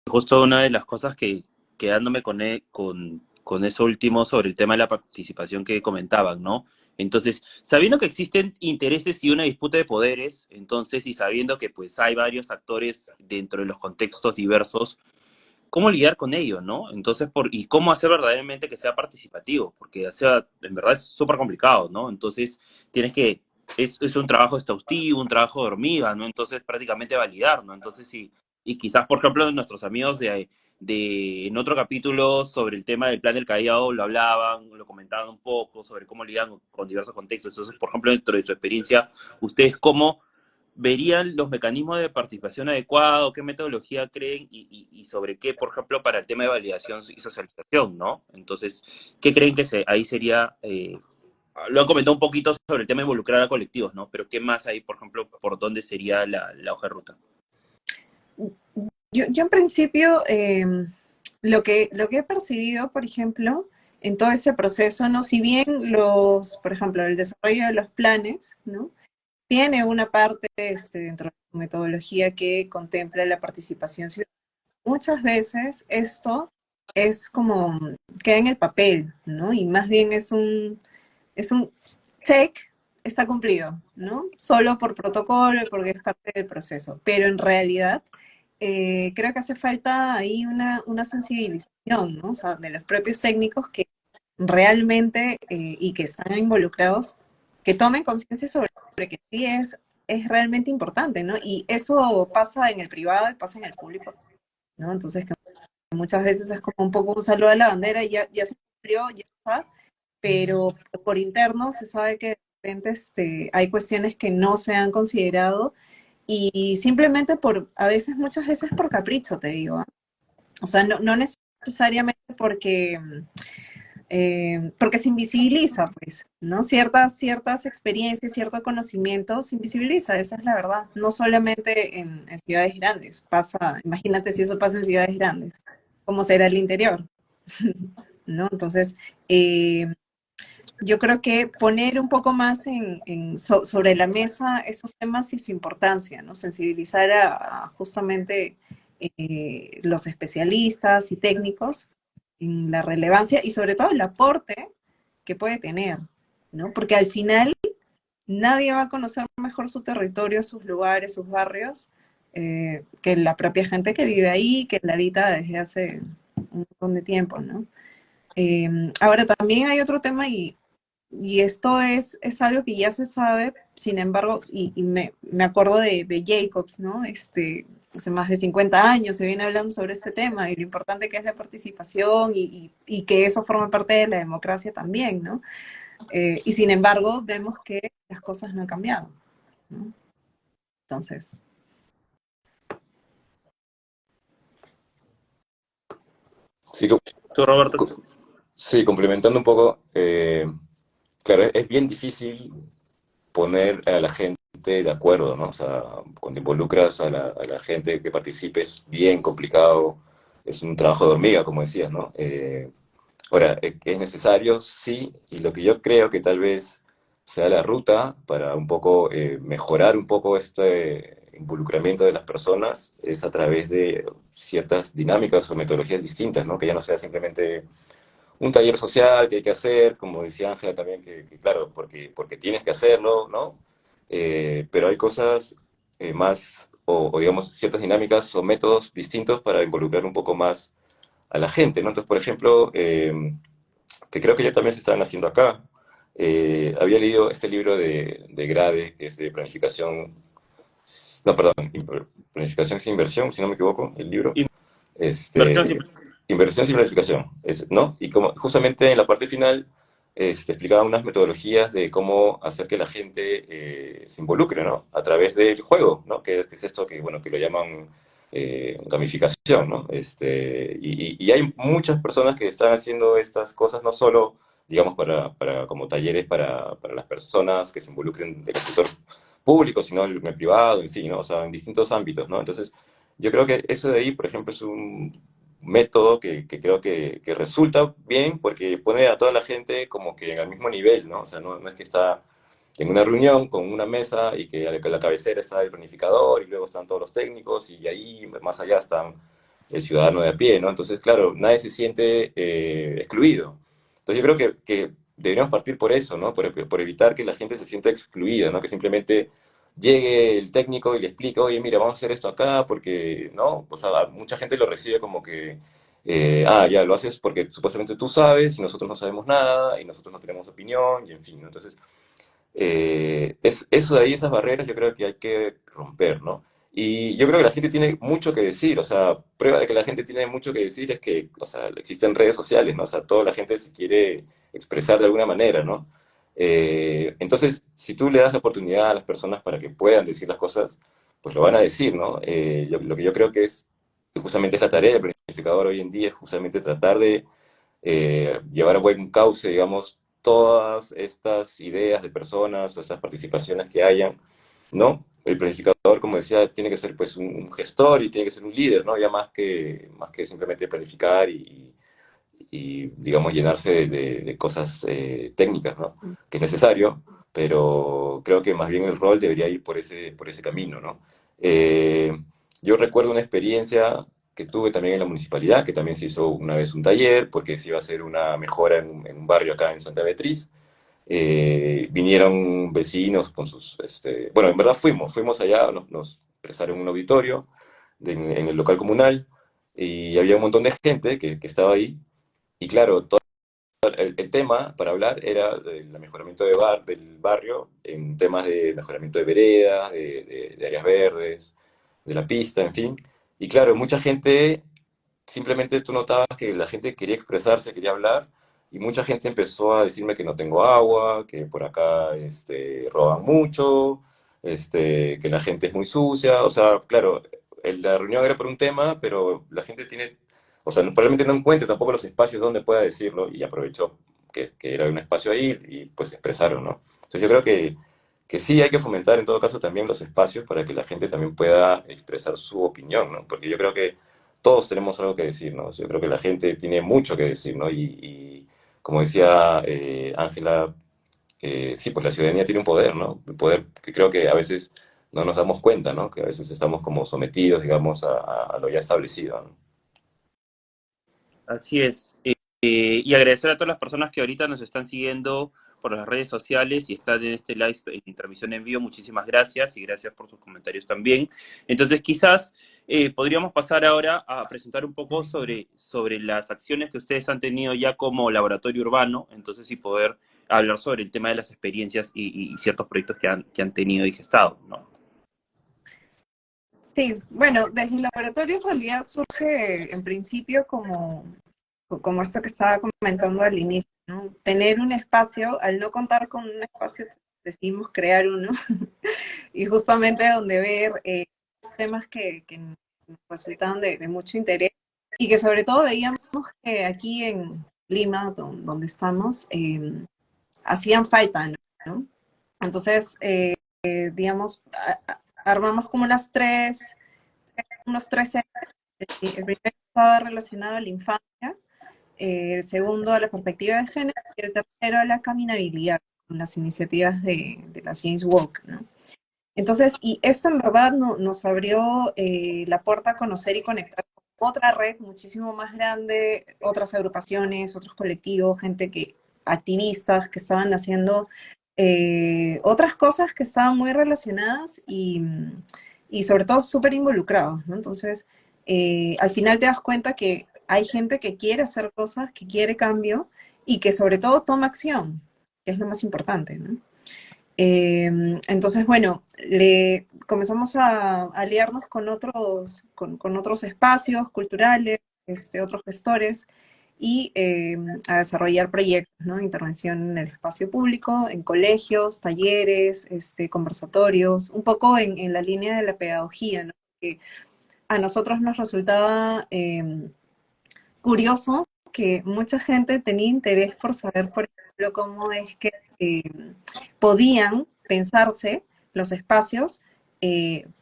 justo una de las cosas que quedándome con eso último sobre el tema de la participación que comentaban, ¿no? Entonces, sabiendo que existen intereses y una disputa de poderes, entonces, y sabiendo que pues hay varios actores dentro de los contextos diversos, ¿cómo lidiar con ello, no? Entonces, y cómo hacer verdaderamente que sea participativo, porque o sea, en verdad es súper complicado, ¿no? Entonces, tienes que, es un trabajo exhaustivo, un trabajo de hormiga, ¿no? Entonces, prácticamente validar, ¿no? Entonces, sí, y quizás, por ejemplo, nuestros amigos en otro capítulo sobre el tema del plan del Callao lo hablaban, lo comentaban un poco sobre cómo lidian con diversos contextos. Entonces, por ejemplo, dentro de su experiencia, ¿ustedes cómo verían los mecanismos de participación adecuados, qué metodología creen y sobre qué, por ejemplo, para el tema de validación y socialización, ¿no? Entonces, ¿qué creen que ahí sería, lo han comentado un poquito sobre el tema de involucrar a colectivos, ¿no? Pero ¿qué más hay, por ejemplo, por dónde sería la hoja de ruta? Yo en principio, lo que he percibido, por ejemplo, en todo ese proceso, ¿no? Si bien por ejemplo, el desarrollo de los planes, ¿no? Tiene una parte dentro de su metodología que contempla la participación ciudadana. Muchas veces esto es como, queda en el papel, ¿no? Y más bien es un check, está cumplido, ¿no? Solo por protocolo, porque es parte del proceso. Pero en realidad, creo que hace falta ahí una sensibilización, ¿no? O sea, de los propios técnicos que realmente y que están involucrados, que tomen conciencia sobre que sí es realmente importante, ¿no? Y eso pasa en el privado y pasa en el público, ¿no? Entonces, que muchas veces es como un poco un saludo a la bandera y ya se amplio, ya está, pero por interno se sabe que de repente hay cuestiones que no se han considerado y simplemente a veces, muchas veces por capricho, te digo. ¿Ah? O sea, no necesariamente porque se invisibiliza, pues, ¿no? Ciertas experiencias, cierto conocimiento se invisibiliza, esa es la verdad. No solamente en ciudades grandes, imagínate si eso pasa en ciudades grandes, ¿cómo será el interior? ¿No? Entonces, yo creo que poner un poco más sobre la mesa esos temas y su importancia, ¿no? Sensibilizar a justamente los especialistas y técnicos en la relevancia y sobre todo el aporte que puede tener, ¿no? Porque al final nadie va a conocer mejor su territorio, sus lugares, sus barrios, que la propia gente que vive ahí, que la habita desde hace un montón de tiempo, ¿no? Ahora también hay otro tema y esto es algo que ya se sabe, sin embargo, y me acuerdo de Jacobs, ¿no? Hace más de 50 años se viene hablando sobre este tema y lo importante que es la participación y que eso forma parte de la democracia también, ¿no? Y sin embargo, vemos que las cosas no han cambiado, ¿no? Entonces. Sí, ¿Tú, Roberto? sí, complementando un poco, claro, es bien difícil poner a la gente de acuerdo, ¿no? O sea, cuando involucras a la gente que participe es bien complicado, es un trabajo de hormiga, como decías, ¿no? Ahora, ¿es necesario? Sí, y lo que yo creo que tal vez sea la ruta para un poco mejorar un poco este involucramiento de las personas es a través de ciertas dinámicas o metodologías distintas, ¿no? Que ya no sea simplemente un taller social que hay que hacer, como decía Ángela también, que claro, porque tienes que hacerlo, ¿no? Pero hay cosas más, o digamos, ciertas dinámicas o métodos distintos para involucrar un poco más a la gente, ¿no? Entonces, por ejemplo, que creo que ya también se están haciendo acá, había leído este libro de Grade, que es de planificación, no, perdón, planificación sin inversión, si no me equivoco, el libro. Inversión Este, siempre. inversión sin planificación, ¿no? Y como justamente en la parte final explicaba unas metodologías de cómo hacer que la gente se involucre, ¿no? A través del juego, ¿no? Que es esto que, bueno, que lo llaman gamificación, ¿no? Y hay muchas personas que están haciendo estas cosas, no solo, digamos, como talleres para las personas que se involucren del sector público, sino en el privado, en fin, ¿no? O sea, en distintos ámbitos, ¿no? Entonces, yo creo que eso de ahí, por ejemplo, es un método que creo que resulta bien porque pone a toda la gente como que en el mismo nivel, ¿no? O sea, no es que está en una reunión con una mesa y que a la cabecera está el planificador y luego están todos los técnicos y ahí más allá están el ciudadano de a pie, ¿no? Entonces, claro, nadie se siente excluido. Entonces yo creo que deberíamos partir por eso, ¿no? Por evitar que la gente se sienta excluida, ¿no? Que simplemente llegue el técnico y le explique, oye, mira, vamos a hacer esto acá, porque, ¿no? O sea, mucha gente lo recibe como que, ya, lo haces porque supuestamente tú sabes y nosotros no sabemos nada y nosotros no tenemos opinión y en fin, ¿no? Entonces, eso de ahí, esas barreras, yo creo que hay que romper, ¿no? Y yo creo que la gente tiene mucho que decir, o sea, prueba de que la gente tiene mucho que decir es que, o sea, existen redes sociales, ¿no? O sea, toda la gente se quiere expresar de alguna manera, ¿no? Entonces, si tú le das la oportunidad a las personas para que puedan decir las cosas, pues lo van a decir, ¿no? Lo que yo creo que justamente es la tarea del planificador hoy en día, es justamente tratar de llevar a buen cauce, digamos, todas estas ideas de personas o estas participaciones que hayan, ¿no? El planificador, como decía, tiene que ser pues un gestor y tiene que ser un líder, ¿no? Ya más que simplemente planificar digamos, llenarse de cosas técnicas, ¿no? Que es necesario, pero creo que más bien el rol debería ir por ese camino, ¿no? Eh, yo recuerdo una experiencia que tuve también en la municipalidad, que también se hizo una vez un taller, porque se iba a hacer una mejora en un barrio acá en Santa Beatriz. Vinieron vecinos con sus, bueno, en verdad fuimos allá, nos prestaron un auditorio en el local comunal y había un montón de gente que estaba ahí y claro, el tema para hablar era el mejoramiento del barrio en temas de mejoramiento de veredas, de áreas verdes, de la pista, en fin. Y claro, mucha gente, simplemente tú notabas que la gente quería expresarse, quería hablar, y mucha gente empezó a decirme que no tengo agua, que por acá roban mucho, que la gente es muy sucia. O sea, claro, la reunión era por un tema, pero la gente tiene, o sea, probablemente no encuentre tampoco los espacios donde pueda decirlo y aprovechó que era un espacio ahí y pues se expresaron, ¿no? Entonces yo creo que sí hay que fomentar en todo caso también los espacios para que la gente también pueda expresar su opinión, ¿no? Porque yo creo que todos tenemos algo que decir, ¿no? Yo creo que la gente tiene mucho que decir, ¿no? Y como decía Ángela, sí, pues la ciudadanía tiene un poder, ¿no? Un poder que creo que a veces no nos damos cuenta, ¿no? Que a veces estamos como sometidos, digamos, a lo ya establecido, ¿no? Así es. Y agradecer a todas las personas que ahorita nos están siguiendo por las redes sociales y están en este live en transmisión en vivo. Muchísimas gracias y gracias por sus comentarios también. Entonces, quizás podríamos pasar ahora a presentar un poco sobre las acciones que ustedes han tenido ya como laboratorio urbano, entonces, y poder hablar sobre el tema de las experiencias y ciertos proyectos que han tenido y gestado, ¿no? Sí, bueno, desde el laboratorio en realidad surge en principio como esto que estaba comentando al inicio, ¿no? Tener un espacio, al no contar con un espacio, decidimos crear uno, y justamente donde ver temas que nos resultaban de mucho interés, y que sobre todo veíamos que aquí en Lima, donde estamos, hacían falta, ¿no? Entonces, digamos, armamos como unos tres ejes. El primero estaba relacionado a la infancia, el segundo a la perspectiva de género y el tercero a la caminabilidad, con las iniciativas de la Science Walk, ¿no? Entonces, y esto en verdad nos abrió la puerta a conocer y conectar con otra red muchísimo más grande, otras agrupaciones, otros colectivos, activistas que estaban haciendo otras cosas que estaban muy relacionadas y sobre todo súper involucrados, ¿no? Entonces, al final te das cuenta que hay gente que quiere hacer cosas, que quiere cambio y que sobre todo toma acción, que es lo más importante, ¿no? Entonces, bueno, comenzamos a aliarnos con otros espacios culturales, otros gestores, y a desarrollar proyectos, ¿no? Intervención en el espacio público, en colegios, talleres, conversatorios, un poco en la línea de la pedagogía, ¿no? Que a nosotros nos resultaba curioso que mucha gente tenía interés por saber, por ejemplo, cómo es que eh, podían pensarse los espacios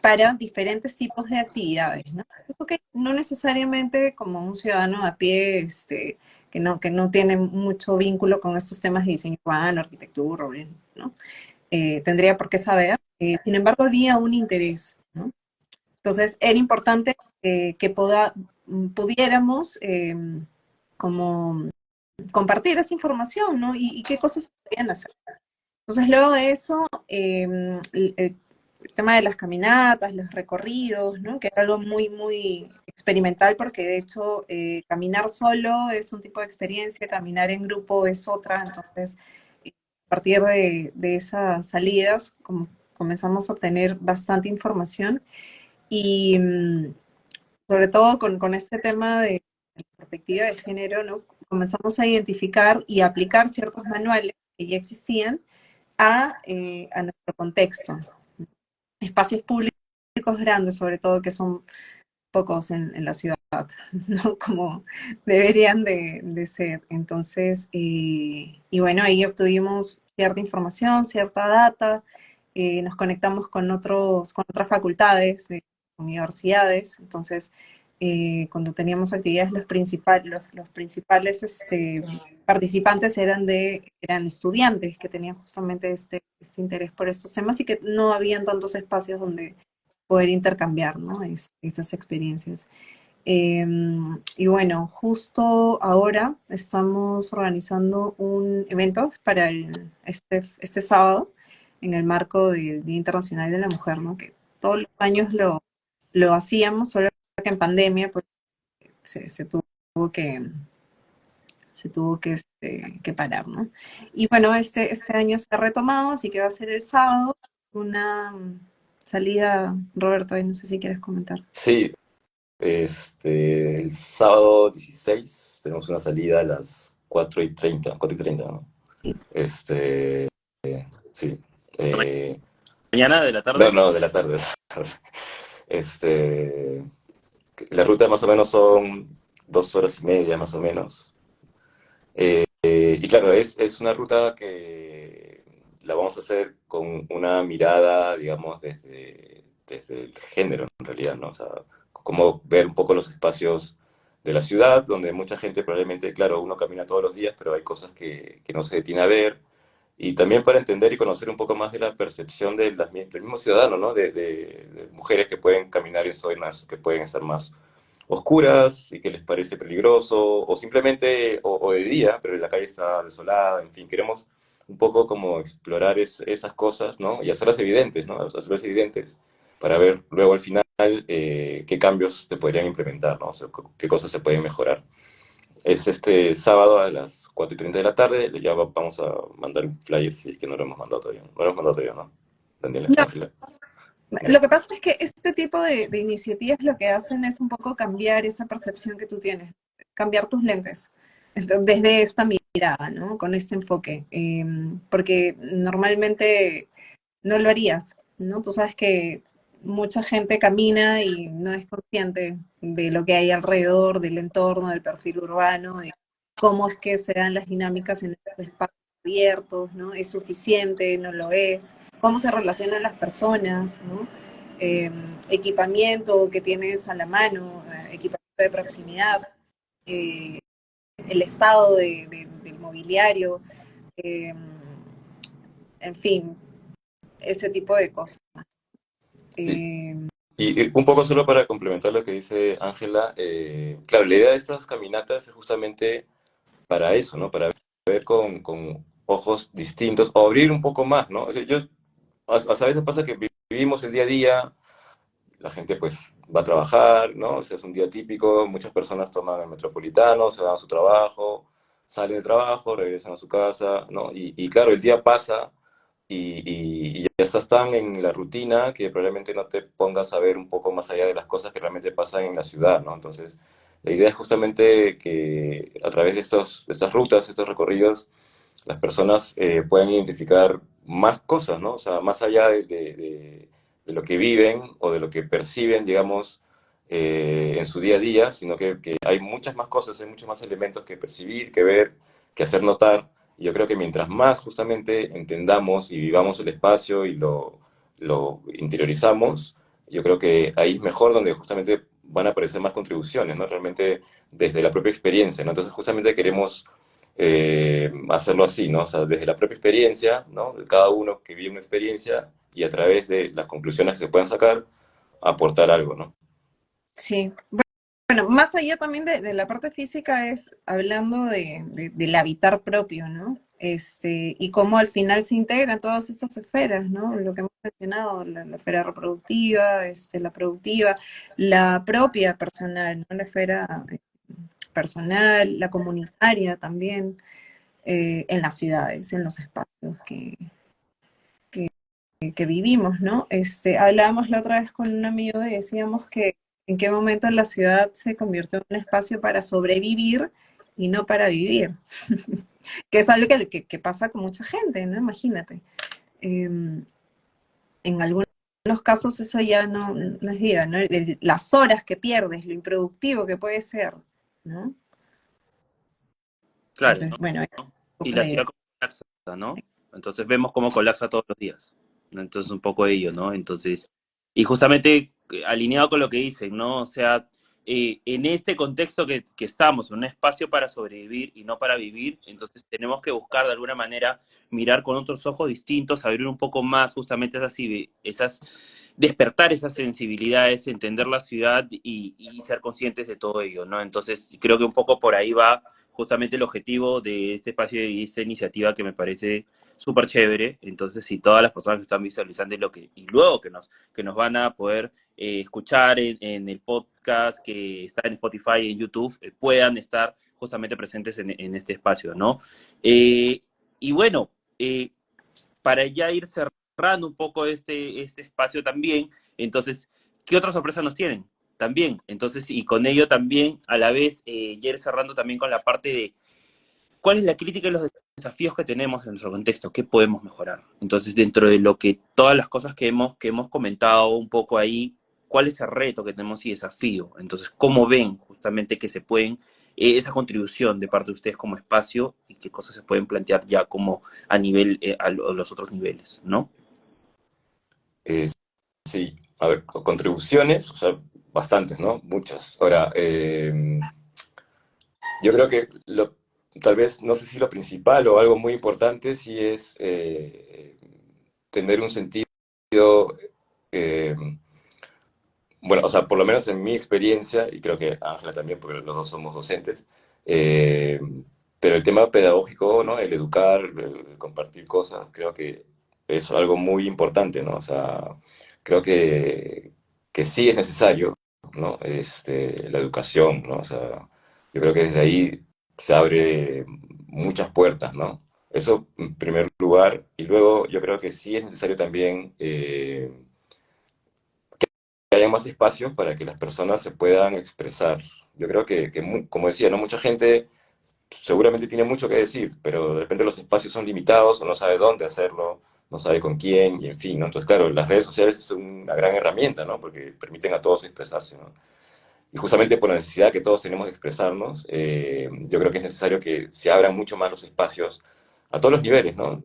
para diferentes tipos de actividades, ¿no? Eso que no necesariamente como un ciudadano a pie, que no tiene mucho vínculo con estos temas de diseño urbano, arquitectura, ¿no? Tendría por qué saber. Sin embargo, había un interés, ¿no? Entonces, era importante que pudiéramos como compartir esa información, ¿no? Y qué cosas se podían hacer. Entonces, luego de eso, el tema de las caminatas, los recorridos, ¿no? Que era algo muy, muy experimental, porque de hecho caminar solo es un tipo de experiencia, caminar en grupo es otra. Entonces, a partir de esas salidas, comenzamos a obtener bastante información y sobre todo con este tema de la perspectiva de género, ¿no? Comenzamos a identificar y aplicar ciertos manuales que ya existían a nuestro contexto. Espacios públicos grandes, sobre todo, que son pocos en la ciudad, ¿no? Como deberían de ser. Entonces, y bueno, ahí obtuvimos cierta información, cierta data, nos conectamos con otras facultades de universidades. Entonces, cuando teníamos actividades, los principales participantes eran estudiantes que tenían justamente este interés por estos temas y que no habían tantos espacios donde poder intercambiar, ¿no? Esas experiencias. Y bueno, justo ahora estamos organizando un evento para este sábado en el marco del Día Internacional de la Mujer, ¿no? Que todos los años lo hacíamos, solo que en pandemia pues se tuvo que parar, ¿no? Y bueno, este año se ha retomado, así que va a ser el sábado una salida. Roberto, no sé si quieres comentar. Sí, el sábado 16 tenemos una salida a las 4:30, ¿no? Sí. Sí. Eh, ¿Mañana de la no, tarde? no, de la tarde. Este, la ruta más o menos son 2 horas y media, más o menos. Y claro, es una ruta que la vamos a hacer con una mirada, digamos, desde el género, en realidad, ¿no? O sea, como ver un poco los espacios de la ciudad, donde mucha gente probablemente, claro, uno camina todos los días, pero hay cosas que no se detiene a ver. Y también para entender y conocer un poco más de la percepción del mismo ciudadano, ¿no? De mujeres que pueden caminar en zonas que pueden estar más oscuras y que les parece peligroso, o simplemente, o de día, pero la calle está desolada, en fin, queremos un poco como explorar esas cosas, ¿no? Y hacerlas evidentes, ¿no? Hacerlas evidentes para ver luego al final qué cambios se podrían implementar, ¿no? O sea, qué cosas se pueden mejorar. Es este sábado a las 4:30 de la tarde, ya vamos a mandar un flyer si es que no lo hemos mandado todavía. No lo hemos mandado todavía, ¿no? Daniela, No, Ángela. lo Ya. que pasa es que este tipo de iniciativas lo que hacen es un poco cambiar esa percepción que tú tienes, cambiar tus lentes. Entonces, desde esta mirada, ¿no? Con este enfoque. Porque normalmente no lo harías, ¿no? Tú sabes que mucha gente camina y no es consciente de lo que hay alrededor, del entorno, del perfil urbano, de cómo es que se dan las dinámicas en estos espacios abiertos, ¿no? ¿Es suficiente? ¿No lo es? ¿Cómo se relacionan las personas? ¿No? Eh, Equipamiento que tienes a la mano, equipamiento de proximidad, eh, el estado del mobiliario, eh, en fin, ese tipo de cosas. Sí. Eh, Y un poco solo para complementar lo que dice Ángela, claro, la idea de estas caminatas es justamente para eso, ¿no? Para ver con ojos distintos o abrir un poco más, ¿no? O sea, a veces pasa que vivimos el día a día, la gente pues va a trabajar, ¿no? O sea, es un día típico, muchas personas toman el metropolitano, se van a su trabajo, salen del trabajo, regresan a su casa, ¿no? Y claro, el día pasa y ya estás tan en la rutina que probablemente no te pongas a ver un poco más allá de las cosas que realmente pasan en la ciudad, ¿no? Entonces, la idea es justamente que a través de estas rutas, estos recorridos, las personas puedan identificar más cosas, ¿no? O sea, más allá de lo que viven o de lo que perciben, digamos, en su día a día, sino que hay muchas más cosas, hay muchos más elementos que percibir, que ver, que hacer notar. Y yo creo que mientras más justamente entendamos y vivamos el espacio y lo interiorizamos, yo creo que ahí es mejor donde justamente van a aparecer más contribuciones, ¿no? Realmente desde la propia experiencia, ¿no? Entonces justamente queremos hacerlo así, ¿no? O sea, desde la propia experiencia, ¿no? De cada uno que vive una experiencia y a través de las conclusiones que se puedan sacar, aportar algo, ¿no? sí. Bueno, más allá también de la parte física es hablando del habitar propio, ¿no? Y cómo al final se integran todas estas esferas, ¿no? Lo que hemos mencionado, la esfera reproductiva, la productiva, la propia personal, ¿no? La esfera personal, la comunitaria también, en las ciudades, en los espacios que vivimos, ¿no? Hablábamos la otra vez con un amigo y decíamos que en qué momento la ciudad se convirtió en un espacio para sobrevivir y no para vivir, que es algo que pasa con mucha gente, ¿no? Imagínate. En algunos casos eso ya no es vida, ¿no? Las horas que pierdes, lo improductivo que puede ser, ¿no? Claro, Entonces, bueno, es un y poco la la idea. ciudad colapsa, ¿no? Entonces vemos cómo colapsa todos los días. Entonces un poco ello, ¿no? Entonces, y justamente alineado con lo que dicen, ¿no? O sea, en este contexto que estamos, en un espacio para sobrevivir y no para vivir, entonces tenemos que buscar de alguna manera mirar con otros ojos distintos, abrir un poco más justamente despertar esas sensibilidades, entender la ciudad y ser conscientes de todo ello, ¿no? Entonces creo que un poco por ahí va justamente el objetivo de este espacio y esta iniciativa que me parece súper chévere. Entonces, si todas las personas que están visualizando y luego que nos van a poder escuchar en el podcast que está en Spotify y en YouTube, puedan estar justamente presentes en este espacio, ¿no? Eh, y bueno, para ya ir cerrando un poco este espacio también, entonces, ¿qué otras sorpresas nos tienen? También, entonces, y con ello también, a la vez, ya ir cerrando también con la parte ¿cuál es la crítica y los desafíos que tenemos en nuestro contexto? ¿Qué podemos mejorar? Entonces, dentro de lo que todas las cosas que hemos comentado un poco ahí, ¿cuál es el reto que tenemos y desafío? Entonces, ¿cómo ven justamente que se pueden, esa contribución de parte de ustedes como espacio y qué cosas se pueden plantear ya como a nivel, a los otros niveles, ¿no? Eh, sí, a ver, contribuciones, o sea, bastantes, ¿no? Muchas. Ahora, yo creo que tal vez, no sé si lo principal o algo muy importante, sí es tener un sentido, eh, bueno, o sea, por lo menos en mi experiencia, y creo que Ángela también, porque los dos somos docentes, eh, pero el tema pedagógico, ¿no? El educar, el compartir cosas, creo que es algo muy importante, ¿no? O sea, creo que sí es necesario, ¿no? La educación, ¿no? O sea, yo creo que desde ahí se abre muchas puertas, ¿no? Eso en primer lugar, y luego yo creo que sí es necesario también que haya más espacios para que las personas se puedan expresar. Yo creo como decía, ¿no? Mucha gente seguramente tiene mucho que decir, pero de repente los espacios son limitados o no sabe dónde hacerlo, no sabe con quién, y en fin, ¿no? Entonces, claro, las redes sociales son una gran herramienta, ¿no? Porque permiten a todos expresarse, ¿no? Y justamente por la necesidad que todos tenemos de expresarnos, yo creo que es necesario que se abran mucho más los espacios a todos los niveles, ¿no?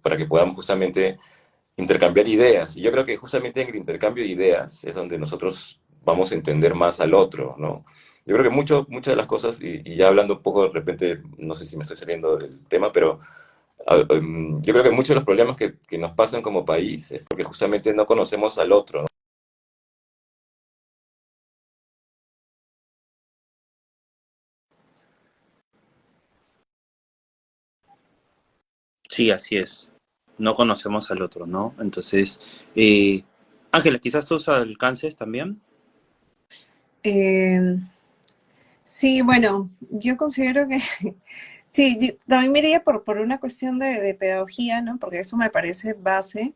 Para que podamos justamente intercambiar ideas. Y yo creo que justamente en el intercambio de ideas es donde nosotros vamos a entender más al otro, ¿no? Yo creo que muchas de las cosas, y ya hablando un poco de repente, no sé si me estoy saliendo del tema, pero yo creo que muchos de los problemas que nos pasan como país es porque justamente no conocemos al otro, ¿no? Sí, así es. No conocemos al otro, ¿no? Entonces, Ángela, quizás tú alcances también. Eh, sí, bueno, yo considero que sí, también me iría por una cuestión de pedagogía, ¿no? Porque eso me parece base.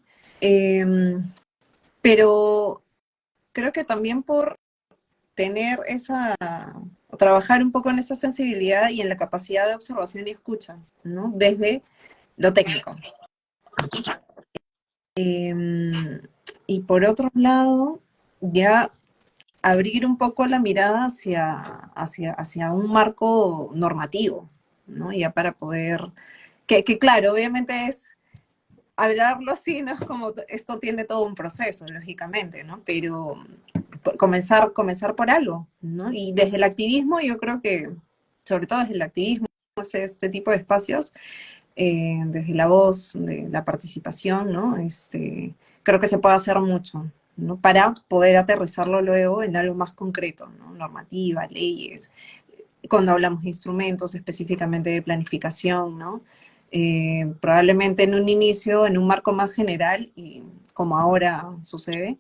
Pero creo que también por tener o trabajar un poco en esa sensibilidad y en la capacidad de observación y escucha, ¿no? Desde lo técnico. Y por otro lado, ya abrir un poco la mirada hacia un marco normativo, ¿no? Ya para poder, que claro, obviamente es hablarlo así, ¿no? Es como, esto tiene todo un proceso, lógicamente, ¿no? Pero comenzar por algo, ¿no? Y desde el activismo, yo creo que, sobre todo desde el activismo, este tipo de espacios, desde la voz, de la participación, ¿no? Creo que se puede hacer mucho, ¿no? Para poder aterrizarlo luego en algo más concreto, ¿no? Normativa, leyes, cuando hablamos de instrumentos específicamente de planificación, ¿no? Probablemente en un inicio, en un marco más general, y como ahora sucede,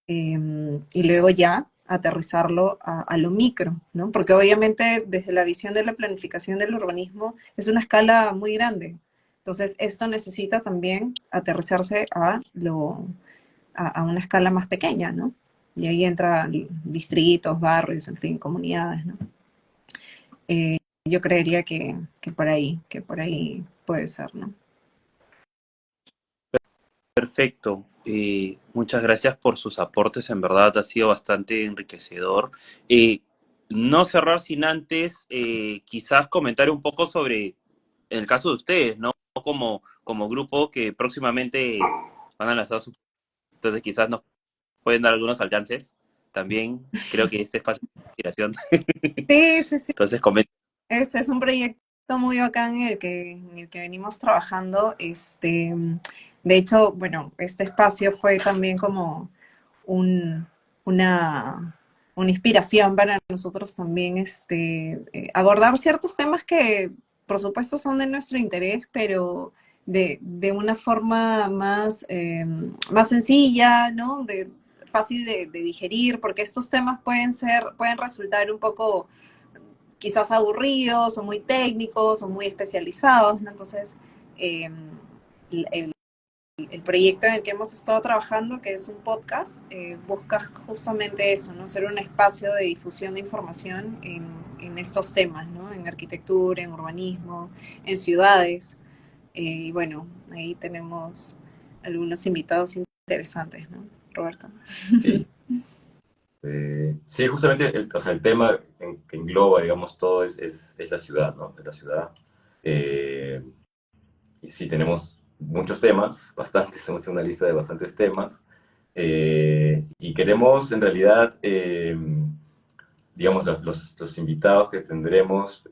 y luego ya aterrizarlo a lo micro, ¿no? Porque obviamente desde la visión de la planificación del urbanismo es una escala muy grande. Entonces, esto necesita también aterrizarse a una escala más pequeña, ¿no? Y ahí entran distritos, barrios, en fin, comunidades, ¿no? Yo creería que por ahí puede ser, ¿no? Perfecto. Muchas gracias por sus aportes, en verdad ha sido bastante enriquecedor. Eh, no cerrar sin antes, quizás comentar un poco sobre el caso de ustedes, ¿no? Como grupo que próximamente van a lanzar entonces quizás nos pueden dar algunos alcances. También creo que este espacio de inspiración. Sí, sí, sí. Entonces, comenta. Es un proyecto muy bacán en el que venimos trabajando. De hecho, bueno, este espacio fue también como un, una, una inspiración para nosotros también abordar ciertos temas que, por supuesto, son de nuestro interés, pero de una forma más sencilla, ¿no? Fácil de digerir, porque estos temas pueden resultar un poco quizás aburridos o muy técnicos o muy especializados, ¿no? Entonces, eh, el, el, proyecto en el que hemos estado trabajando, que es un podcast, busca justamente eso, ¿no? Ser un espacio de difusión de información en estos temas, ¿no? En arquitectura, en urbanismo, en ciudades. Y bueno, ahí tenemos algunos invitados interesantes, ¿no, Roberto? Sí. Sí, justamente o sea, el tema que engloba, digamos, todo es la ciudad, ¿no? Es la ciudad. Eh, y sí, tenemos muchos temas, bastantes, hemos hecho una lista de bastantes temas. Y queremos, en realidad, digamos, los invitados que tendremos,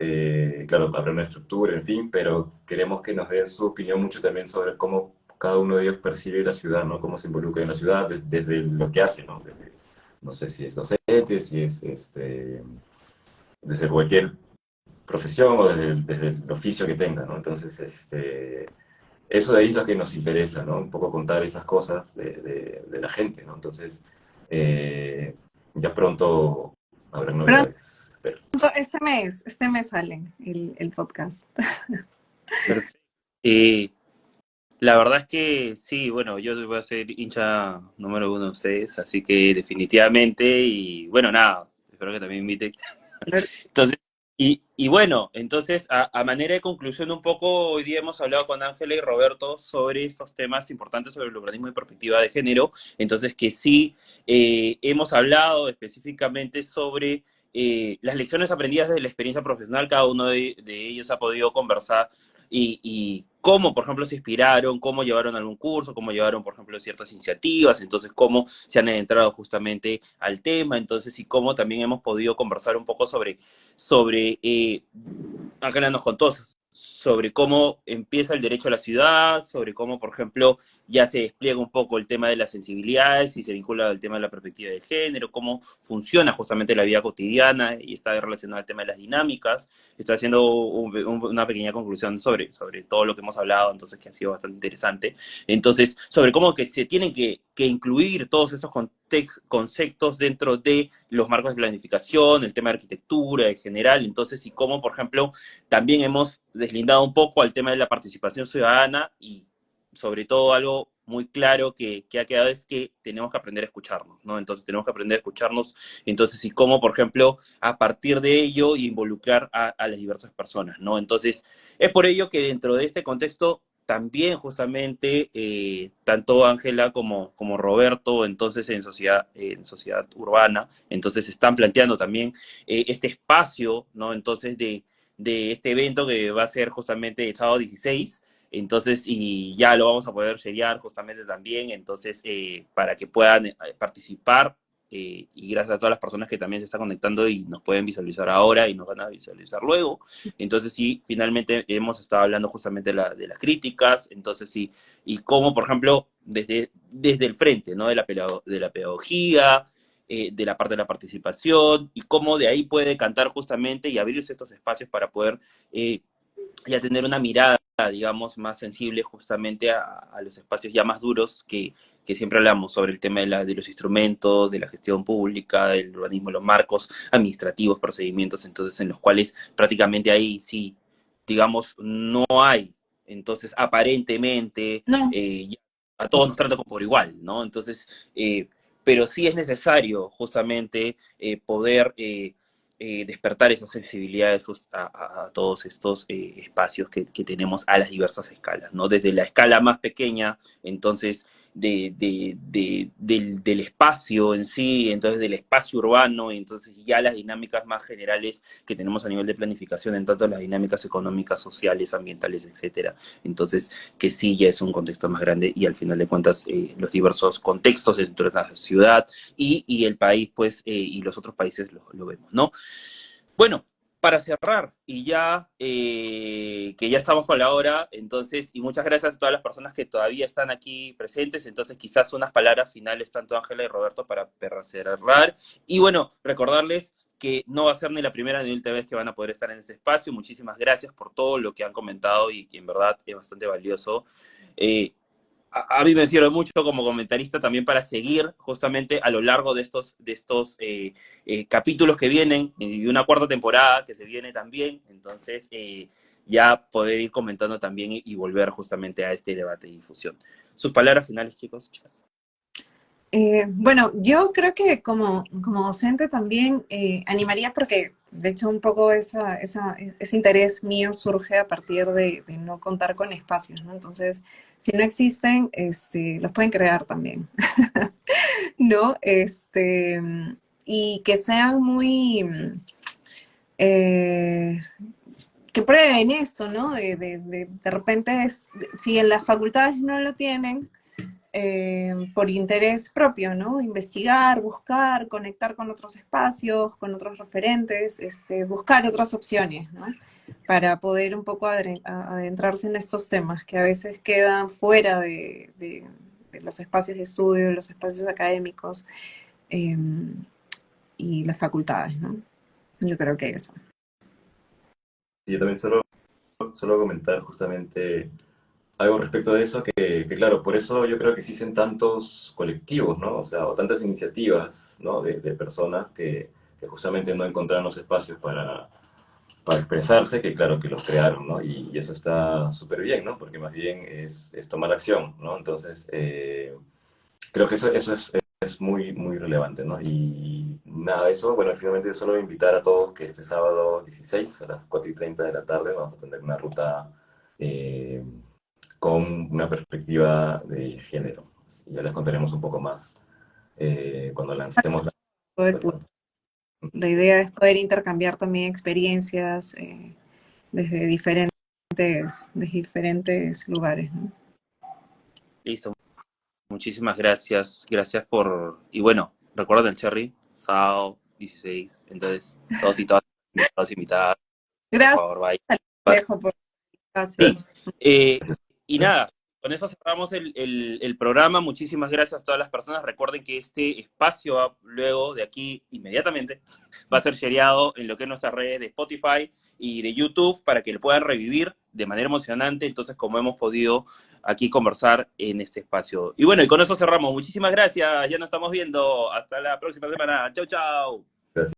claro, habrá una estructura, en fin, pero queremos que nos den su opinión mucho también sobre cómo cada uno de ellos percibe la ciudad, ¿no? Cómo se involucra en la ciudad desde lo que hace, ¿no? No sé si es docente, si es desde cualquier profesión o desde el oficio que tenga, ¿no? Entonces, eso de ahí es lo que nos interesa, ¿no? Un poco contar esas cosas de la gente, ¿no? Entonces, ya pronto habrá Pronto, novedades, espero. este mes sale el podcast. Perfecto. La verdad es que sí, bueno, yo voy a ser hincha número uno de ustedes, así que definitivamente, y bueno, nada, espero que también inviten. Entonces, y bueno, entonces, a manera de conclusión un poco, hoy día hemos hablado con Ángela y Roberto sobre estos temas importantes sobre el urbanismo y perspectiva de género, entonces que sí, hemos hablado específicamente sobre las lecciones aprendidas de la experiencia profesional, cada uno de ellos ha podido conversar y cómo, por ejemplo, se inspiraron, cómo llevaron algún curso, cómo llevaron, por ejemplo, ciertas iniciativas, entonces cómo se han adentrado justamente al tema, entonces y cómo también hemos podido conversar un poco sobre acá nos contó sobre cómo empieza el derecho a la ciudad, sobre cómo, por ejemplo, ya se despliega un poco el tema de las sensibilidades y se vincula al tema de la perspectiva de género, cómo funciona justamente la vida cotidiana y está relacionado al tema de las dinámicas. Estoy haciendo una pequeña conclusión sobre todo lo que hemos hablado, entonces que ha sido bastante interesante. Entonces, sobre cómo que se tienen que incluir todos esos conceptos dentro de los marcos de planificación, el tema de arquitectura en general, entonces, y cómo, por ejemplo, también hemos deslindado un poco al tema de la participación ciudadana y sobre todo algo muy claro que ha quedado es que tenemos que aprender a escucharnos, ¿no? Entonces tenemos que aprender a escucharnos, entonces, y cómo, por ejemplo, a partir de ello involucrar a las diversas personas, ¿no? Entonces, es por ello que dentro de este contexto también justamente tanto Ángela como Roberto, entonces en sociedad urbana, entonces están planteando también este espacio, ¿no? Entonces de este evento que va a ser justamente el sábado 16, entonces, y ya lo vamos a poder seriar justamente también, entonces, para que puedan participar, y gracias a todas las personas que también se están conectando y nos pueden visualizar ahora y nos van a visualizar luego. Entonces, sí, finalmente hemos estado hablando justamente de las críticas, entonces, sí, y cómo, por ejemplo, desde el frente, ¿no? De la pedagogía, de la parte de la participación, y cómo de ahí puede cantar justamente y abrirse estos espacios para poder eh, ya tener una mirada, digamos, más sensible justamente a los espacios ya más duros que siempre hablamos sobre el tema de los instrumentos, de la gestión pública, del urbanismo, los marcos administrativos, procedimientos, entonces en los cuales prácticamente ahí sí, digamos, no hay, entonces aparentemente No, a todos nos trata como por igual, ¿no? Entonces, pero sí es necesario justamente poder despertar esa sensibilidad a todos estos espacios que tenemos a las diversas escalas, ¿no? Desde la escala más pequeña, entonces, del espacio en sí, entonces del espacio urbano, y entonces ya las dinámicas más generales que tenemos a nivel de planificación, en tanto las dinámicas económicas, sociales, ambientales, etcétera. Entonces, que sí ya es un contexto más grande y al final de cuentas los diversos contextos dentro de la ciudad y el país, pues, y los otros países lo vemos, ¿no? Bueno, para cerrar, y ya que ya estamos con la hora, entonces, y muchas gracias a todas las personas que todavía están aquí presentes, entonces quizás unas palabras finales, tanto Ángela y Roberto, para cerrar. Y bueno, recordarles que no va a ser ni la primera ni la última vez que van a poder estar en este espacio. Muchísimas gracias por todo lo que han comentado y que en verdad es bastante valioso. Eh, a mí me sirve mucho como comentarista también para seguir justamente a lo largo de estos capítulos que vienen y una cuarta temporada que se viene también, entonces ya poder ir comentando también y volver justamente a este debate y difusión. Sus palabras finales, chicos, chicas. Bueno, yo creo que como docente también animaría porque de hecho un poco ese interés mío surge a partir de no contar con espacios, ¿no? Entonces, si no existen, los pueden crear también, ¿no? Y que sean muy, eh, que prueben esto, ¿no? De repente, si en las facultades no lo tienen, por interés propio, ¿no? Investigar, buscar, conectar con otros espacios, con otros referentes, buscar otras opciones, ¿no? Para poder un poco adentrarse en estos temas que a veces quedan fuera de los espacios de estudio, los espacios académicos eh, y las facultades, ¿no? Yo creo que eso. Sí, yo también solo comentar justamente algo respecto de eso, que claro, por eso yo creo que existen tantos colectivos, ¿no? O sea, o tantas iniciativas, ¿no? De personas que justamente no encontraron los espacios para expresarse, que claro, que los crearon, ¿no? Y eso está súper bien, ¿no? Porque más bien es tomar acción, ¿no? Entonces, creo que eso es muy, muy relevante, ¿no? Y nada, eso, bueno, finalmente yo solo voy a invitar a todos que este sábado 16 a las 4:30 de la tarde vamos a tener una ruta eh, con una perspectiva de género. Ya les contaremos un poco más cuando lancemos Poder, la... la idea es poder intercambiar también experiencias desde diferentes lugares, ¿no? Listo, muchísimas gracias. Gracias por... Y bueno, recuerden el Cherry, sábado 16. Entonces, todos y todas, invitados, invitadas, por Gracias, favor, bye. Alejo, por el espacio. Eh, y nada, con eso cerramos el programa. Muchísimas gracias a todas las personas. Recuerden que este espacio, luego de aquí, inmediatamente, va a ser shareado en lo que es nuestras redes de Spotify y de YouTube para que lo puedan revivir de manera emocionante. Entonces, como hemos podido aquí conversar en este espacio. Y bueno, y con eso cerramos. Muchísimas gracias. Ya nos estamos viendo. Hasta la próxima semana. Chau, chau.